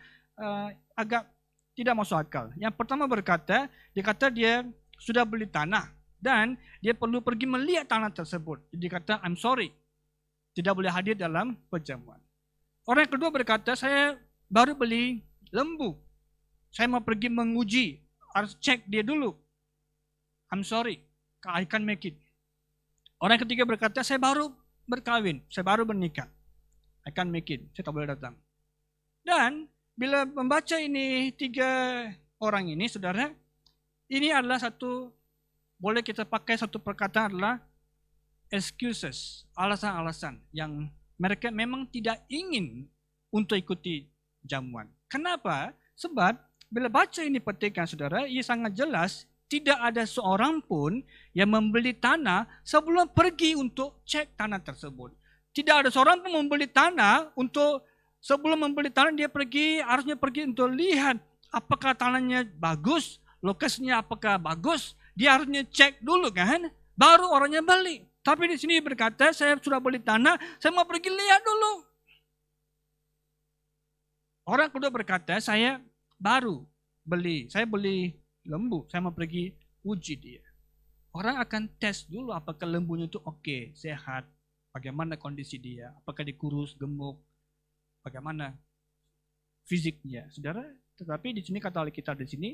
agak tidak masuk akal. Yang pertama berkata, dia kata dia sudah beli tanah dan dia perlu pergi melihat tanah tersebut. Dia kata, I'm sorry, tidak boleh hadir dalam perjamuan. Orang yang kedua berkata, saya baru beli lembu. Saya mau pergi menguji, harus cek dia dulu. I'm sorry, I can't make it. Orang ketiga berkata, saya baru berkawin, saya baru bernikah. I can't make it, saya tak boleh datang. Dan bila membaca ini 3 orang ini, saudara, ini adalah satu, boleh kita pakai satu perkataan adalah excuses, alasan-alasan yang mereka memang tidak ingin untuk ikuti jamuan. Kenapa? Sebab bila baca ini petikan saudara, ia sangat jelas tidak ada seorang pun yang membeli tanah sebelum pergi untuk cek tanah tersebut. Tidak ada seorang pun membeli tanah untuk sebelum membeli tanah dia harusnya pergi untuk lihat apakah tanahnya bagus, lokasinya apakah bagus. Dia harusnya cek dulu kan, baru orangnya beli. Tapi di sini berkata, saya sudah beli tanah, saya mau pergi lihat dulu. Orang kedua berkata, saya baru beli, saya beli lembu, saya mau pergi uji dia. Orang akan tes dulu apakah lembunya itu oke, sehat, bagaimana kondisi dia, apakah dikurus, gemuk, bagaimana fisiknya, saudara. Tetapi di sini kata Alkitab di sini,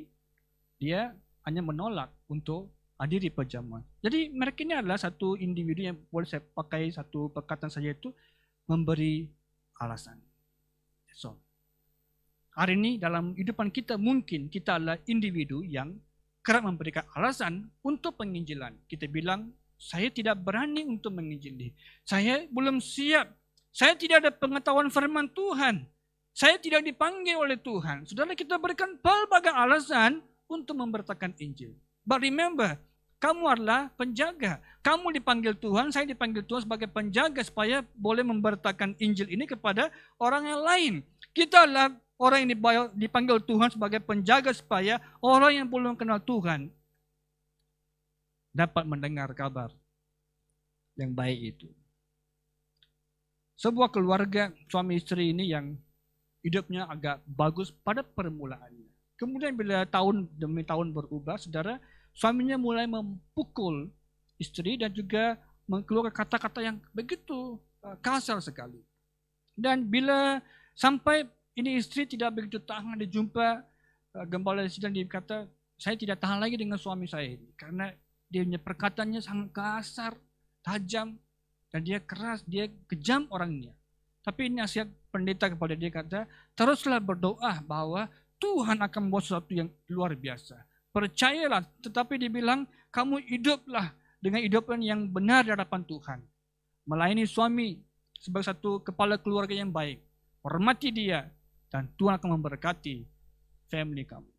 dia hanya menolak untuk hadiri perjamuan. Jadi mereka ini adalah satu individu yang boleh saya pakai satu perkataan saja itu memberi alasan. So, hari ini dalam kehidupan kita mungkin kita adalah individu yang kerap memberikan alasan untuk penginjilan. Kita bilang, saya tidak berani untuk menginjili. Saya belum siap. Saya tidak ada pengetahuan firman Tuhan. Saya tidak dipanggil oleh Tuhan. Saudara, kita berikan berbagai alasan untuk memberitakan Injil. But remember, kamu adalah penjaga. Kamu dipanggil Tuhan, saya dipanggil Tuhan sebagai penjaga supaya boleh memberitakan Injil ini kepada orang yang lain. Kita adalah orang yang dipanggil Tuhan sebagai penjaga supaya orang yang belum kenal Tuhan dapat mendengar kabar yang baik itu. Sebuah keluarga suami istri ini yang hidupnya agak bagus pada permulaannya. Kemudian bila tahun demi tahun berubah, saudara, suaminya mulai memukul istri dan juga mengeluarkan kata-kata yang begitu kasar sekali. Dan bila sampai ini istri tidak begitu tahan, dijumpa gembala sidang, dia kata, saya tidak tahan lagi dengan suami saya ini. Karena dia punya perkataannya sangat kasar, tajam, dan dia keras, dia kejam orangnya. Tapi ini nasihat pendeta kepada dia kata, teruslah berdoa bahwa Tuhan akan membuat sesuatu yang luar biasa. Percayalah, tetapi dibilang, kamu hiduplah dengan hidupan yang benar di hadapan Tuhan. Melayani suami sebagai satu kepala keluarga yang baik. Hormati dia, dan Tuhan akan memberkati family kamu.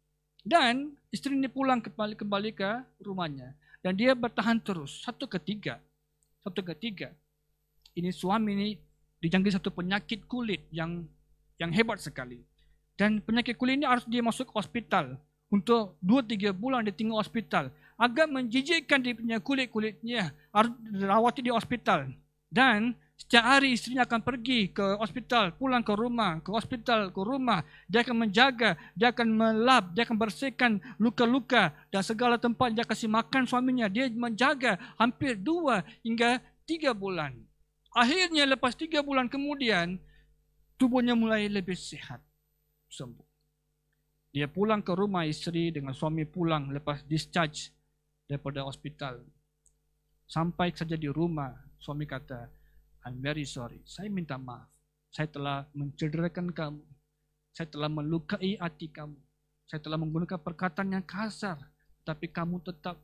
Dan istri ini pulang kembali ke rumahnya. Dan dia bertahan terus. Satu ketiga. Ini suami ini dijangkiti satu penyakit kulit yang hebat sekali. Dan penyakit kulit ini harus dia masuk ke hospital. Untuk 2-3 bulan dia tinggal hospital. Agak menjijikkan dia punya kulitnya. Harus dirawati di hospital. Dan setiap hari istrinya akan pergi ke hospital, pulang ke rumah, ke hospital, ke rumah. Dia akan menjaga, dia akan melap, dia akan bersihkan luka-luka dan segala tempat dia kasih makan suaminya. Dia menjaga hampir 2 hingga 3 bulan. Akhirnya lepas 3 bulan kemudian, tubuhnya mulai lebih sehat, sembuh. Dia pulang ke rumah istri dengan suami pulang lepas discharge daripada hospital. Sampai saja di rumah, suami kata, I'm very sorry. Saya minta maaf. Saya telah mencederakan kamu. Saya telah melukai hati kamu. Saya telah menggunakan perkataan yang kasar. Tapi kamu tetap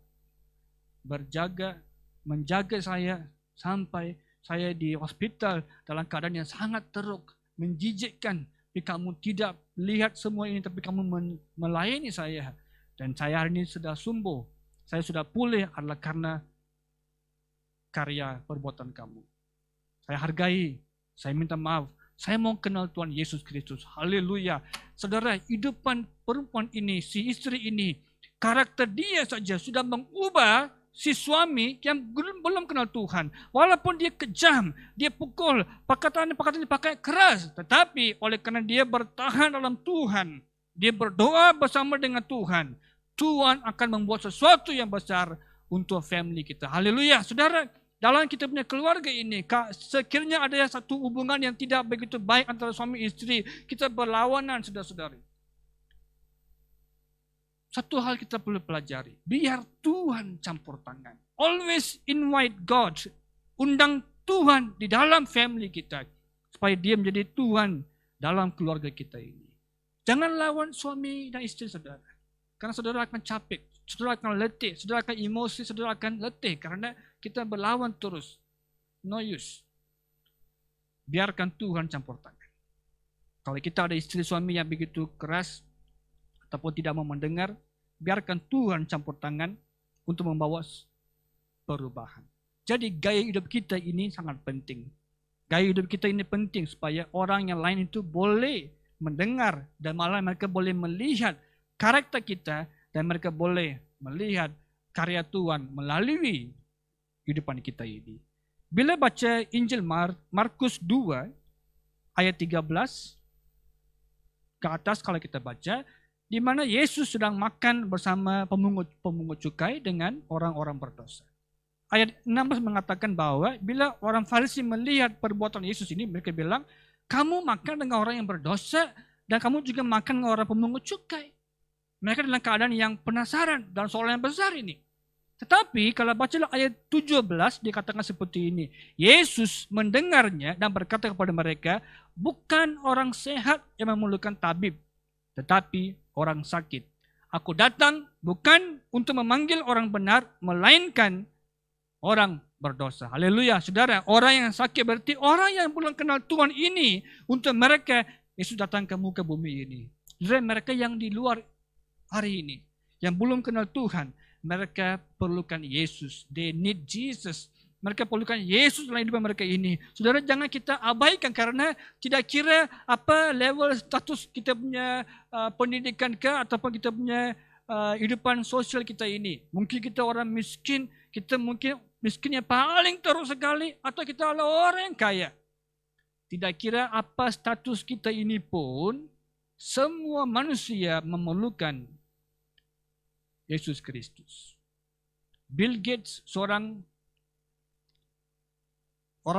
menjaga saya sampai saya di hospital dalam keadaan yang sangat teruk, menjijikkan. Tapi kamu tidak lihat semua ini, tapi kamu melayani saya. Dan saya hari ini sudah sembuh. Saya sudah pulih adalah karena karya perbuatan kamu. Saya hargai, saya minta maaf, saya mau kenal Tuhan Yesus Kristus. Haleluya. Saudara, hidupan perempuan ini, si istri ini, karakter dia saja sudah mengubah si suami yang belum kenal Tuhan. Walaupun dia kejam, dia pukul, perkataan dipakai keras. Tetapi oleh karena dia bertahan dalam Tuhan, dia berdoa bersama dengan Tuhan, Tuhan akan membuat sesuatu yang besar untuk family kita. Haleluya. Saudara, dalam kita punya keluarga ini, sekiranya ada satu hubungan yang tidak begitu baik antara suami istri, kita berlawanan, saudara-saudari. Satu hal kita perlu pelajari, biar Tuhan campur tangan. Always invite God, undang Tuhan di dalam family kita, supaya dia menjadi Tuhan dalam keluarga kita ini. Jangan lawan suami dan istri saudara, karena saudara akan capek. Saudara akan letih, saudara akan emosi, saudara akan letih karena kita berlawan terus. No use. Biarkan Tuhan campur tangan. Kalau kita ada istri suami yang begitu keras ataupun tidak mau mendengar, biarkan Tuhan campur tangan untuk membawa perubahan. Jadi gaya hidup kita ini sangat penting. Gaya hidup kita ini penting supaya orang yang lain itu boleh mendengar dan malah mereka boleh melihat karakter kita dan mereka boleh melihat karya Tuhan melalui kehidupan kita ini. Bila baca Injil Markus 2 ayat 13 ke atas kalau kita baca, di mana Yesus sedang makan bersama pemungut cukai dengan orang-orang berdosa. Ayat 16 mengatakan bahwa bila orang Farisi melihat perbuatan Yesus ini, mereka bilang, kamu makan dengan orang yang berdosa dan kamu juga makan dengan orang pemungut cukai. Mereka dalam keadaan yang penasaran dan soal yang besar ini. Tetapi kalau bacalah ayat 17 dikatakan seperti ini. Yesus mendengarnya dan berkata kepada mereka, bukan orang sehat yang memerlukan tabib, tetapi orang sakit. Aku datang bukan untuk memanggil orang benar, melainkan orang berdosa. Haleluya, saudara. Orang yang sakit berarti orang yang belum kenal Tuhan ini. Untuk mereka, Yesus datang ke muka bumi ini. Saudara, mereka yang di luar hari ini, yang belum kenal Tuhan, mereka perlukan Yesus. They need Jesus. Mereka perlukan Yesus dalam hidup mereka ini. Saudara, jangan kita abaikan karena tidak kira apa level status kita punya pendidikan ke ataupun kita punya hidupan sosial kita ini. Mungkin kita orang miskin, kita mungkin miskin yang paling teruk sekali, atau kita adalah orang yang kaya. Tidak kira apa status kita ini pun, semua manusia memerlukan Yesus Kristus. Bill Gates seorang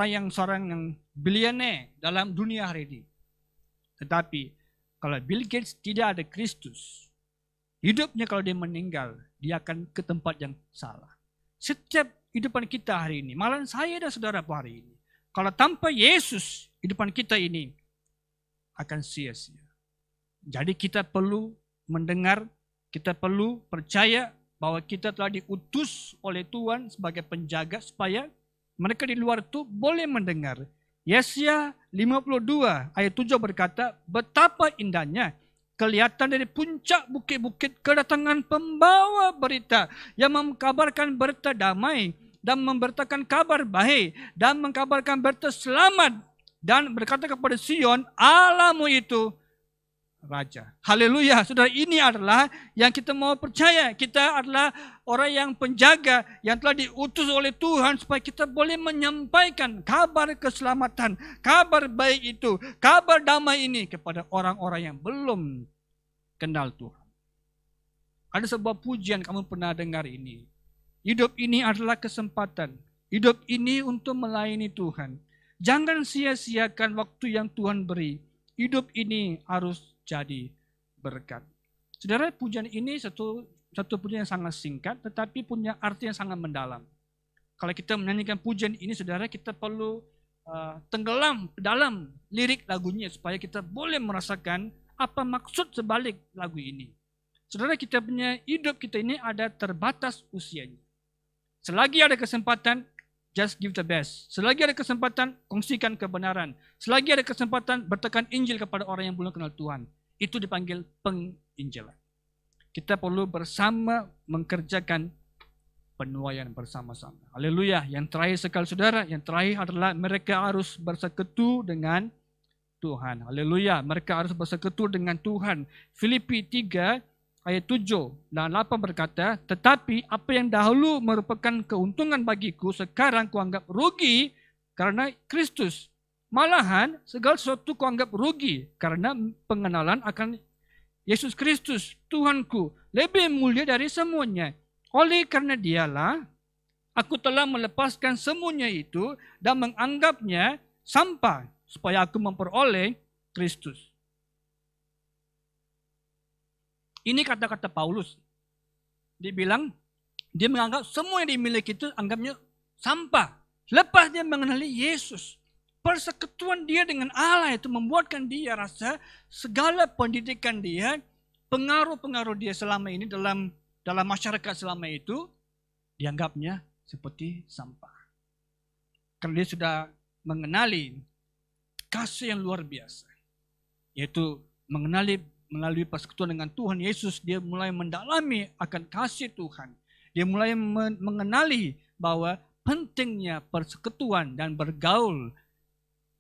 yang bilioner dalam dunia hari ini. Tetapi kalau Bill Gates tidak ada Kristus, hidupnya kalau dia meninggal, dia akan ke tempat yang salah. Setiap hidupan kita hari ini, malah saya dan saudara hari ini, kalau tanpa Yesus, hidupan kita ini akan sia-sia. Jadi kita perlu mendengar, kita perlu percaya bahwa kita telah diutus oleh Tuhan sebagai penjaga supaya mereka di luar itu boleh mendengar. Yesaya 52 ayat 7 berkata, betapa indahnya kelihatan dari puncak bukit-bukit kedatangan pembawa berita yang mengkabarkan berita damai dan memberitakan kabar baik dan mengkabarkan berita selamat dan berkata kepada Sion, Allahmu itu Raja. Haleluya. Saudara, ini adalah yang kita mau percaya. Kita adalah orang yang penjaga yang telah diutus oleh Tuhan supaya kita boleh menyampaikan kabar keselamatan, kabar baik itu, kabar damai ini kepada orang-orang yang belum kenal Tuhan. Ada sebuah pujian kamu pernah dengar ini. Hidup ini adalah kesempatan. Hidup ini untuk melayani Tuhan. Jangan sia-siakan waktu yang Tuhan beri. Hidup ini harus jadi berkat. Saudara, pujian ini satu pujian yang sangat singkat, tetapi punya arti yang sangat mendalam. Kalau kita menyanyikan pujian ini, saudara, kita perlu tenggelam dalam lirik lagunya supaya kita boleh merasakan apa maksud sebalik lagu ini. Saudara, kita punya hidup kita ini ada terbatas usianya. Selagi ada kesempatan, just give the best. Selagi ada kesempatan, kongsikan kebenaran. Selagi ada kesempatan, bertekan Injil kepada orang yang belum kenal Tuhan. Itu dipanggil penginjilan. Kita perlu bersama mengerjakan penuaian bersama-sama. Haleluya. Yang terakhir sekali saudara, yang terakhir adalah mereka harus bersekutu dengan Tuhan. Haleluya. Mereka harus bersekutu dengan Tuhan. Filipi 3 ayat 7 dan 8 berkata, tetapi apa yang dahulu merupakan keuntungan bagiku, sekarang kuanggap rugi karena Kristus. Malahan segala sesuatu kuanggap rugi karena pengenalan akan Yesus Kristus, Tuhanku, lebih mulia dari semuanya. Oleh karena dialah, aku telah melepaskan semuanya itu dan menganggapnya sampah supaya aku memperoleh Kristus. Ini kata-kata Paulus. Dia bilang, dia menganggap semua yang dimiliki itu anggapnya sampah. Lepas dia mengenali Yesus. Persekutuan dia dengan Allah itu membuatkan dia rasa segala pendidikan dia, pengaruh-pengaruh dia selama ini dalam masyarakat selama itu, dianggapnya seperti sampah. Karena dia sudah mengenali kasih yang luar biasa. Yaitu mengenali melalui persekutuan dengan Tuhan Yesus, dia mulai mendalami akan kasih Tuhan. Dia mulai mengenali bahwa pentingnya persekutuan dan bergaul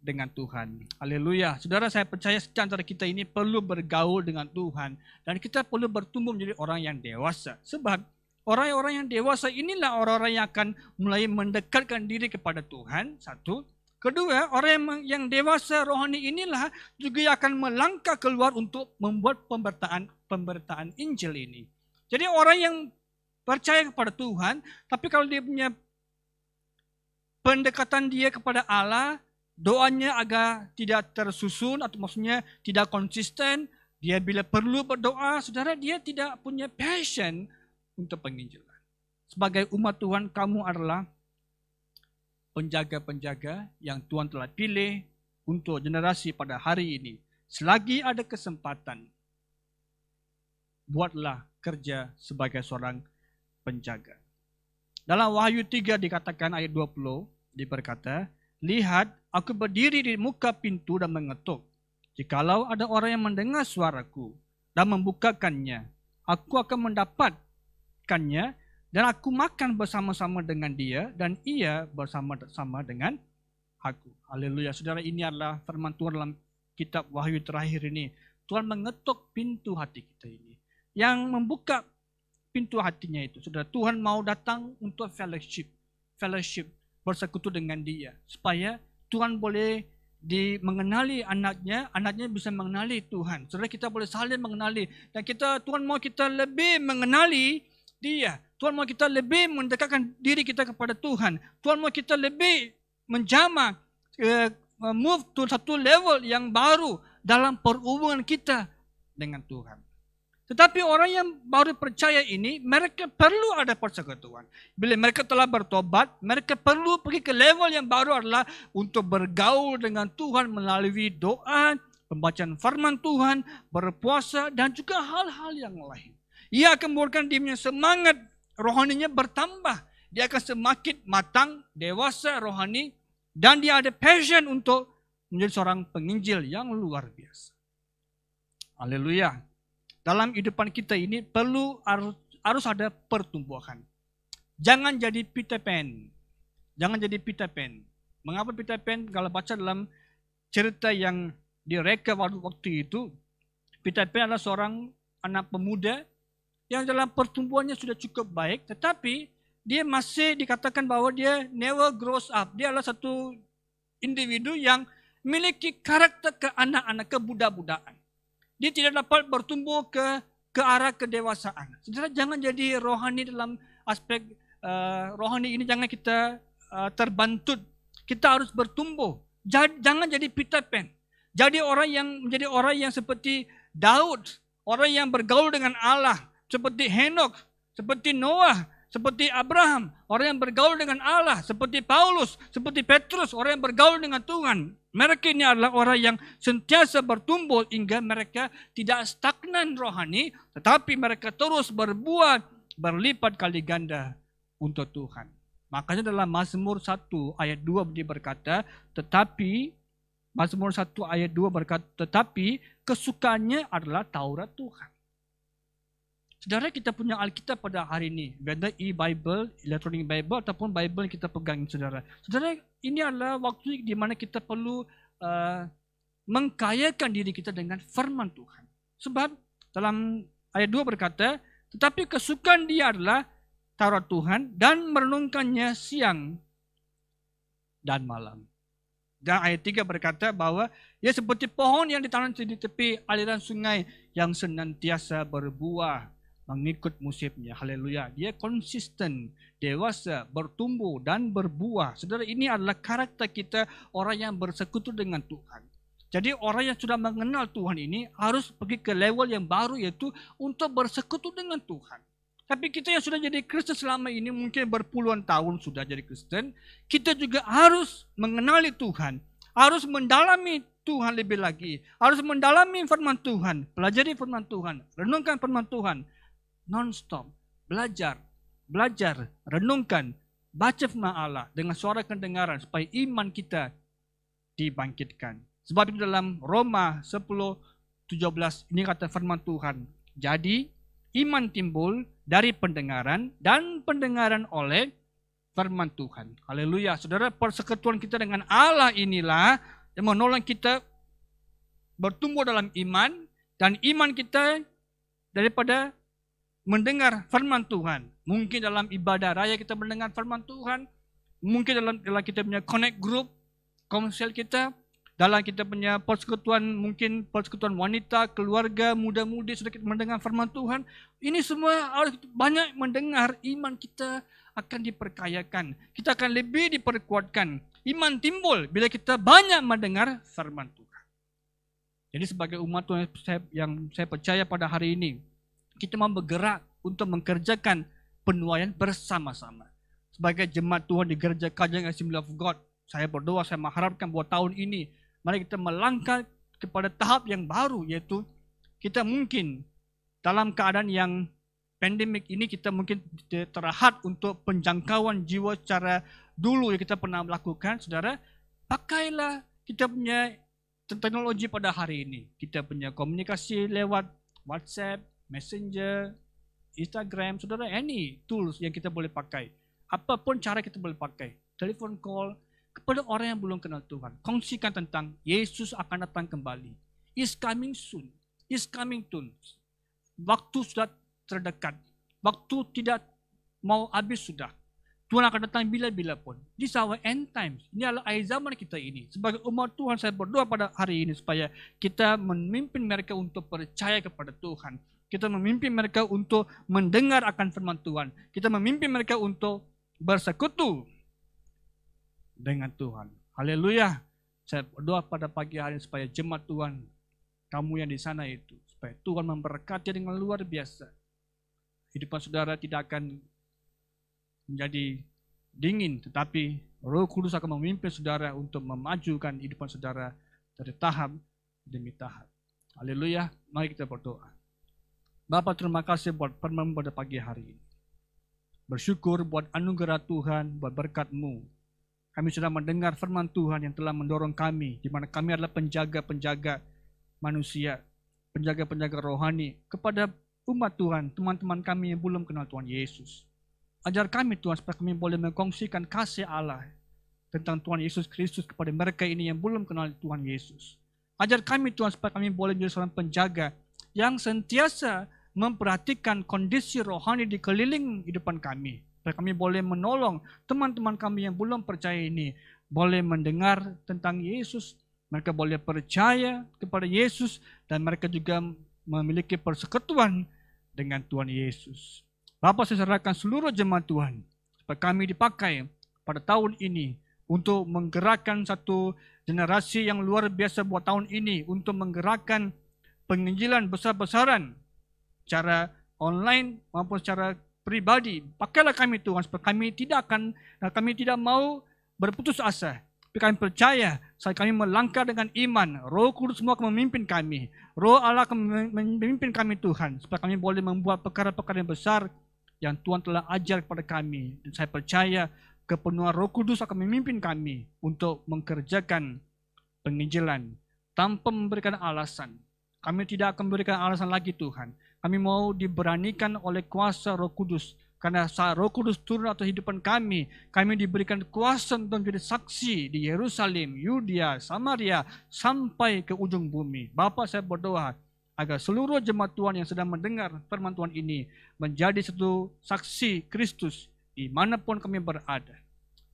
dengan Tuhan. Haleluya. Saudara, saya percaya setiap antara kita ini perlu bergaul dengan Tuhan. Dan kita perlu bertumbuh menjadi orang yang dewasa. Sebab orang-orang yang dewasa inilah orang-orang yang akan mulai mendekatkan diri kepada Tuhan. Satu. Kedua, orang yang dewasa rohani inilah juga akan melangkah keluar untuk membuat pemberitaan Injil ini. Jadi orang yang percaya kepada Tuhan, tapi kalau dia punya pendekatan dia kepada Allah, doanya agak tidak tersusun atau maksudnya tidak konsisten, dia bila perlu berdoa, saudara, dia tidak punya passion untuk penginjilan. Sebagai umat Tuhan, kamu adalah penjaga-penjaga yang Tuhan telah pilih untuk generasi pada hari ini. Selagi ada kesempatan, buatlah kerja sebagai seorang penjaga. Dalam Wahyu 3 dikatakan ayat 20, diberkata, lihat, aku berdiri di muka pintu dan mengetuk. Jikalau ada orang yang mendengar suaraku dan membukakannya, aku akan mendapatkannya dan aku makan bersama-sama dengan dia dan ia bersama-sama dengan aku. Haleluya. Saudara, ini adalah firman Tuhan dalam kitab Wahyu terakhir ini. Tuhan mengetuk pintu hati kita ini. Yang membuka pintu hatinya itu, saudara, Tuhan mau datang untuk fellowship, bersekutu dengan dia. Supaya Tuhan boleh mengenali anaknya bisa mengenali Tuhan. Saudara, kita boleh saling mengenali. Dan Tuhan mau kita lebih mengenali dia. Tuhan mau kita lebih mendekatkan diri kita kepada Tuhan. Tuhan mau kita lebih menjamah, move to satu level yang baru dalam perhubungan kita dengan Tuhan. Tetapi orang yang baru percaya ini, mereka perlu ada persekutuan. Bila mereka telah bertobat, mereka perlu pergi ke level yang baru adalah untuk bergaul dengan Tuhan melalui doa, pembacaan firman Tuhan, berpuasa, dan juga hal-hal yang lain. Ia akan membuatkan dia punya semangat rohaninya bertambah. Dia akan semakin matang, dewasa rohani, dan dia ada passion untuk menjadi seorang penginjil yang luar biasa. Haleluya. Dalam kehidupan kita ini harus ada pertumbuhan. Jangan jadi Peter Pan. Jangan jadi Peter Pan. Mengapa Peter Pan? Kalau baca dalam cerita yang direka waktu itu, Peter Pan adalah seorang anak pemuda yang dalam pertumbuhannya sudah cukup baik, tetapi dia masih dikatakan bahwa dia never grows up. Dia adalah satu individu yang memiliki karakter ke-anak-anak, kebudak-budakan. Dia tidak dapat bertumbuh ke arah kedewasaan. Saudara, jangan jadi rohani dalam aspek rohani ini, jangan kita terbantut. Kita harus bertumbuh. Jangan jadi Peter Pan. Menjadi orang yang seperti Daud, orang yang bergaul dengan Allah, seperti Henok, seperti Noah, seperti Abraham, orang yang bergaul dengan Allah, seperti Paulus, seperti Petrus, orang yang bergaul dengan Tuhan. Mereka ini adalah orang yang sentiasa bertumbuh hingga mereka tidak stagnan rohani, tetapi mereka terus berbuat berlipat kali ganda untuk Tuhan. Makanya dalam Mazmur 1 ayat 2 dia berkata, Mazmur 1 ayat 2 berkata, tetapi kesukaannya adalah Taurat Tuhan. Saudara, kita punya Alkitab pada hari ini, whether e-Bible, electronic Bible, ataupun Bible yang kita pegang, saudara. Saudara, ini adalah waktu di mana kita perlu mengkayakan diri kita dengan firman Tuhan. Sebab dalam ayat 2 berkata, tetapi kesukaan dia adalah Taurat Tuhan dan merenungkannya siang dan malam. Dan ayat 3 berkata bahwa ia seperti pohon yang ditanam di tepi aliran sungai yang senantiasa berbuah mengikut musimnya. Haleluya. Dia konsisten, dewasa, bertumbuh dan berbuah. Saudara, ini adalah karakter kita, orang yang bersekutu dengan Tuhan. Jadi orang yang sudah mengenal Tuhan ini harus pergi ke level yang baru, yaitu untuk bersekutu dengan Tuhan. Tapi kita yang sudah jadi Kristen selama ini, mungkin berpuluhan tahun sudah jadi Kristen, kita juga harus mengenali Tuhan, harus mendalami Tuhan lebih lagi, harus mendalami firman Tuhan, pelajari firman Tuhan, renungkan firman Tuhan, non-stop, belajar, renungkan, baca firman Allah dengan suara kedengaran supaya iman kita dibangkitkan. Sebab itu dalam Roma 10:17 ini kata firman Tuhan, jadi iman timbul dari pendengaran dan pendengaran oleh firman Tuhan. Haleluya. Saudara, persekutuan kita dengan Allah inilah yang menolong kita bertumbuh dalam iman, dan iman kita daripada mendengar firman Tuhan. Mungkin dalam ibadah raya kita mendengar firman Tuhan, mungkin dalam kita punya connect group, komsel kita, dalam kita punya persekutuan, mungkin persekutuan wanita, keluarga, muda-mudi sudah kita mendengar firman Tuhan. Ini semua harus banyak mendengar, iman kita akan diperkayakan. Kita akan lebih diperkuatkan. Iman timbul bila kita banyak mendengar firman Tuhan. Jadi sebagai umat Tuhan yang saya percaya pada hari ini, kita mau bergerak untuk mengerjakan penuaian bersama-sama. Sebagai jemaat Tuhan di Gereja Kajang Assembly of God, saya berdoa, saya mengharapkan buat tahun ini, mari kita melangkah kepada tahap yang baru, yaitu kita mungkin dalam keadaan yang pandemik ini, kita mungkin terhad untuk penjangkauan jiwa secara dulu yang kita pernah lakukan. Saudara, pakailah kita punya teknologi pada hari ini. Kita punya komunikasi lewat WhatsApp, Messenger, Instagram, saudara, any tools yang kita boleh pakai. Apapun cara kita boleh pakai. Telepon call, kepada orang yang belum kenal Tuhan, kongsikan tentang Yesus akan datang kembali. Is coming soon. Is coming soon. Waktu sudah terdekat. Waktu tidak mau habis sudah. Tuhan akan datang bila-bila pun. This our end times. Ini adalah akhir zaman kita ini. Sebagai umat Tuhan, saya berdoa pada hari ini supaya kita memimpin mereka untuk percaya kepada Tuhan. Kita memimpin mereka untuk mendengar akan firman Tuhan. Kita memimpin mereka untuk bersekutu dengan Tuhan. Haleluya. Saya berdoa pada pagi hari supaya jemaat Tuhan, kamu yang di sana itu, supaya Tuhan memberkati dengan luar biasa. Kehidupan saudara tidak akan menjadi dingin, tetapi Roh Kudus akan memimpin saudara untuk memajukan kehidupan saudara dari tahap demi tahap. Haleluya. Mari kita berdoa. Bapa, terima kasih buat firman pada pagi hari ini. Bersyukur buat anugerah Tuhan, buat berkat-Mu. Kami sudah mendengar firman Tuhan yang telah mendorong kami, di mana kami adalah penjaga-penjaga manusia, penjaga-penjaga rohani kepada umat Tuhan, teman-teman kami yang belum kenal Tuhan Yesus. Ajar kami Tuhan supaya kami boleh mengkongsikan kasih Allah tentang Tuhan Yesus Kristus kepada mereka ini yang belum kenal Tuhan Yesus. Ajar kami Tuhan supaya kami boleh menjadi seorang penjaga yang sentiasa memperhatikan kondisi rohani di keliling kehidupan kami. Supaya kami boleh menolong teman-teman kami yang belum percaya ini, boleh mendengar tentang Yesus, mereka boleh percaya kepada Yesus, dan mereka juga memiliki persekutuan dengan Tuhan Yesus. Bapa, saya serahkan seluruh jemaat Tuhan, supaya kami dipakai pada tahun ini untuk menggerakkan satu generasi yang luar biasa buat tahun ini, untuk menggerakkan penginjilan besar-besaran secara online maupun secara pribadi. Pakailah kami Tuhan, supaya kami tidak mau berputus asa. Tapi kami percaya, saat kami melangkah dengan iman, Roh Kudus semua akan memimpin kami. Roh Allah akan memimpin kami Tuhan, supaya kami boleh membuat perkara-perkara yang besar yang Tuhan telah ajar kepada kami. Dan saya percaya kepenuhan Roh Kudus akan memimpin kami untuk mengerjakan penginjilan tanpa memberikan alasan. Kami tidak akan memberikan alasan lagi Tuhan. Kami mau diberanikan oleh kuasa Roh Kudus. Karena saat Roh Kudus turun atas kehidupan kami diberikan kuasa untuk menjadi saksi di Yerusalem, Yudea, Samaria, sampai ke ujung bumi. Bapa, saya berdoa agar seluruh jemaat Tuhan yang sedang mendengar firman Tuhan ini menjadi satu saksi Kristus dimanapun kami berada.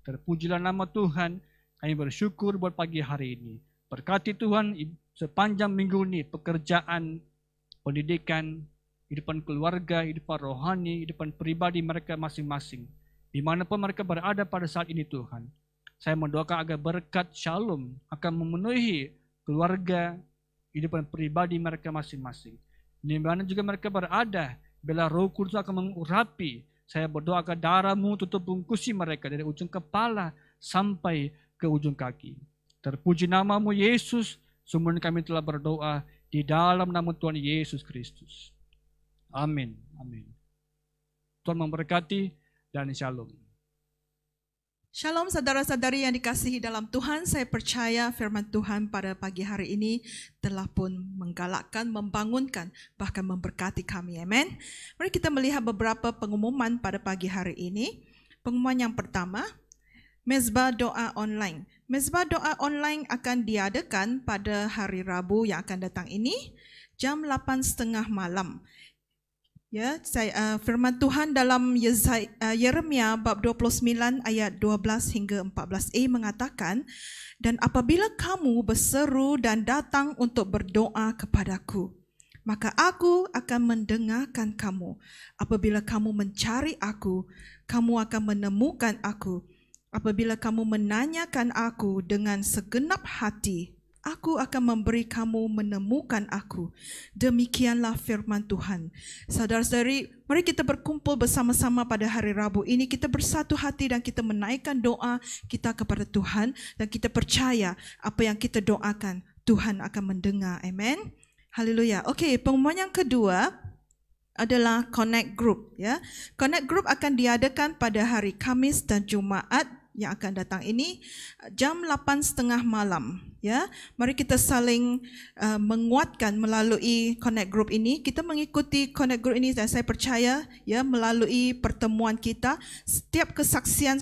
Terpujilah nama Tuhan. Kami bersyukur buat pagi hari ini. Berkati Tuhan sepanjang minggu ini, pekerjaan, pendidikan, kehidupan keluarga, kehidupan rohani, kehidupan pribadi mereka masing-masing. Dimanapun mereka berada pada saat ini Tuhan. Saya mendoakan agar berkat shalom akan memenuhi keluarga, kehidupan pribadi mereka masing-masing. Di mana juga mereka berada, bila Roh Kudus akan mengurapi. Saya berdoa agar darah-Mu tutup bungkusi mereka dari ujung kepala sampai ke ujung kaki. Terpuji nama-Mu Yesus. Semua kami telah berdoa di dalam nama Tuhan Yesus Kristus. Amin. Amin. Tuhan memberkati dan shalom. Shalom saudara-saudari yang dikasihi dalam Tuhan. Saya percaya firman Tuhan pada pagi hari ini telah pun menggalakkan, membangunkan, bahkan memberkati kami. Amin. Mari kita melihat beberapa pengumuman pada pagi hari ini. Pengumuman yang pertama, Mezbah doa online. Mezbah doa online akan diadakan pada hari Rabu yang akan datang ini, jam 8:30 malam. Ya, firman Tuhan dalam Yeremia bab 29 ayat 12 hingga 14a mengatakan, dan apabila kamu berseru dan datang untuk berdoa kepadaku, maka aku akan mendengarkan kamu. Apabila kamu mencari aku, kamu akan menemukan aku. Apabila kamu menanyakan aku dengan segenap hati, aku akan memberi kamu menemukan aku. Demikianlah firman Tuhan. Saudara-saudari, mari kita berkumpul bersama-sama pada hari Rabu ini. Kita bersatu hati dan kita menaikkan doa kita kepada Tuhan. Dan kita percaya apa yang kita doakan, Tuhan akan mendengar. Amen. Haleluya. Okey, pengumuman yang kedua adalah Connect Group. Ya, Connect Group akan diadakan pada hari Khamis dan Jumaat yang akan datang ini, jam 8:30 malam. Ya, mari kita saling menguatkan melalui Connect Group ini. Kita mengikuti Connect Group ini dan saya percaya ya melalui pertemuan kita, setiap kesaksian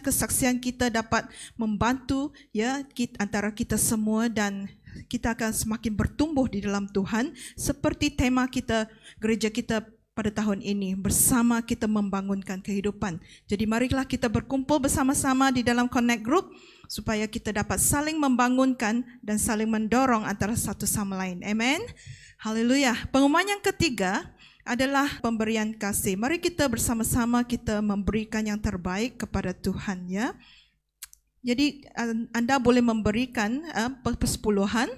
kita dapat membantu ya antara kita semua dan kita akan semakin bertumbuh di dalam Tuhan seperti tema kita gereja kita pada tahun ini, bersama kita membangunkan kehidupan. Jadi marilah kita berkumpul bersama-sama di dalam Connect Group supaya kita dapat saling membangunkan dan saling mendorong antara satu sama lain. Amen. Haleluya. Pengumuman yang ketiga adalah pemberian kasih. Mari kita bersama-sama kita memberikan yang terbaik kepada Tuhan ya. Jadi anda boleh memberikan persepuluhan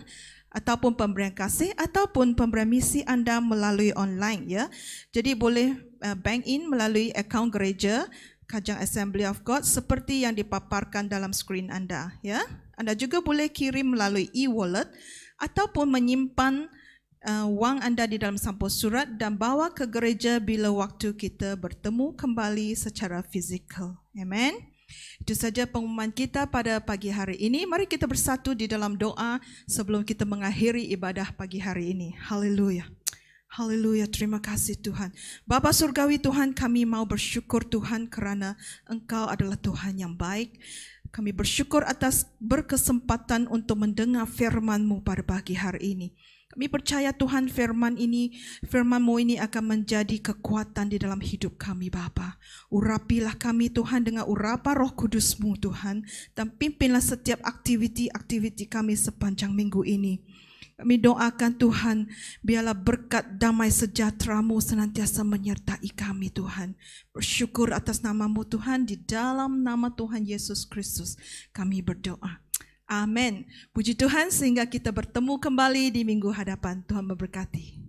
ataupun pemberian kasih ataupun pemberian misi anda melalui online ya. Jadi boleh bank in melalui akaun gereja Kajang Assembly of God seperti yang dipaparkan dalam skrin anda ya. Anda juga boleh kirim melalui e-wallet ataupun menyimpan wang anda di dalam sampul surat dan bawa ke gereja bila waktu kita bertemu kembali secara fizikal. Amen. Itu saja pengumuman kita pada pagi hari ini. Mari kita bersatu di dalam doa sebelum kita mengakhiri ibadah pagi hari ini. Haleluya. Haleluya, terima kasih Tuhan. Bapa Surgawi Tuhan, kami mau bersyukur Tuhan kerana Engkau adalah Tuhan yang baik. Kami bersyukur atas berkesempatan untuk mendengar firman-Mu pada pagi hari ini. Kami percaya Tuhan firman-Mu ini akan menjadi kekuatan di dalam hidup kami Bapa. Urapilah kami Tuhan dengan urapan Roh Kudus-Mu Tuhan dan pimpinlah setiap aktiviti kami sepanjang minggu ini. Kami doakan Tuhan, biarlah berkat damai sejahtera-Mu senantiasa menyertai kami Tuhan. Bersyukur atas nama-Mu Tuhan, di dalam nama Tuhan Yesus Kristus kami berdoa. Amin. Puji Tuhan sehingga kita bertemu kembali di minggu hadapan. Tuhan memberkati.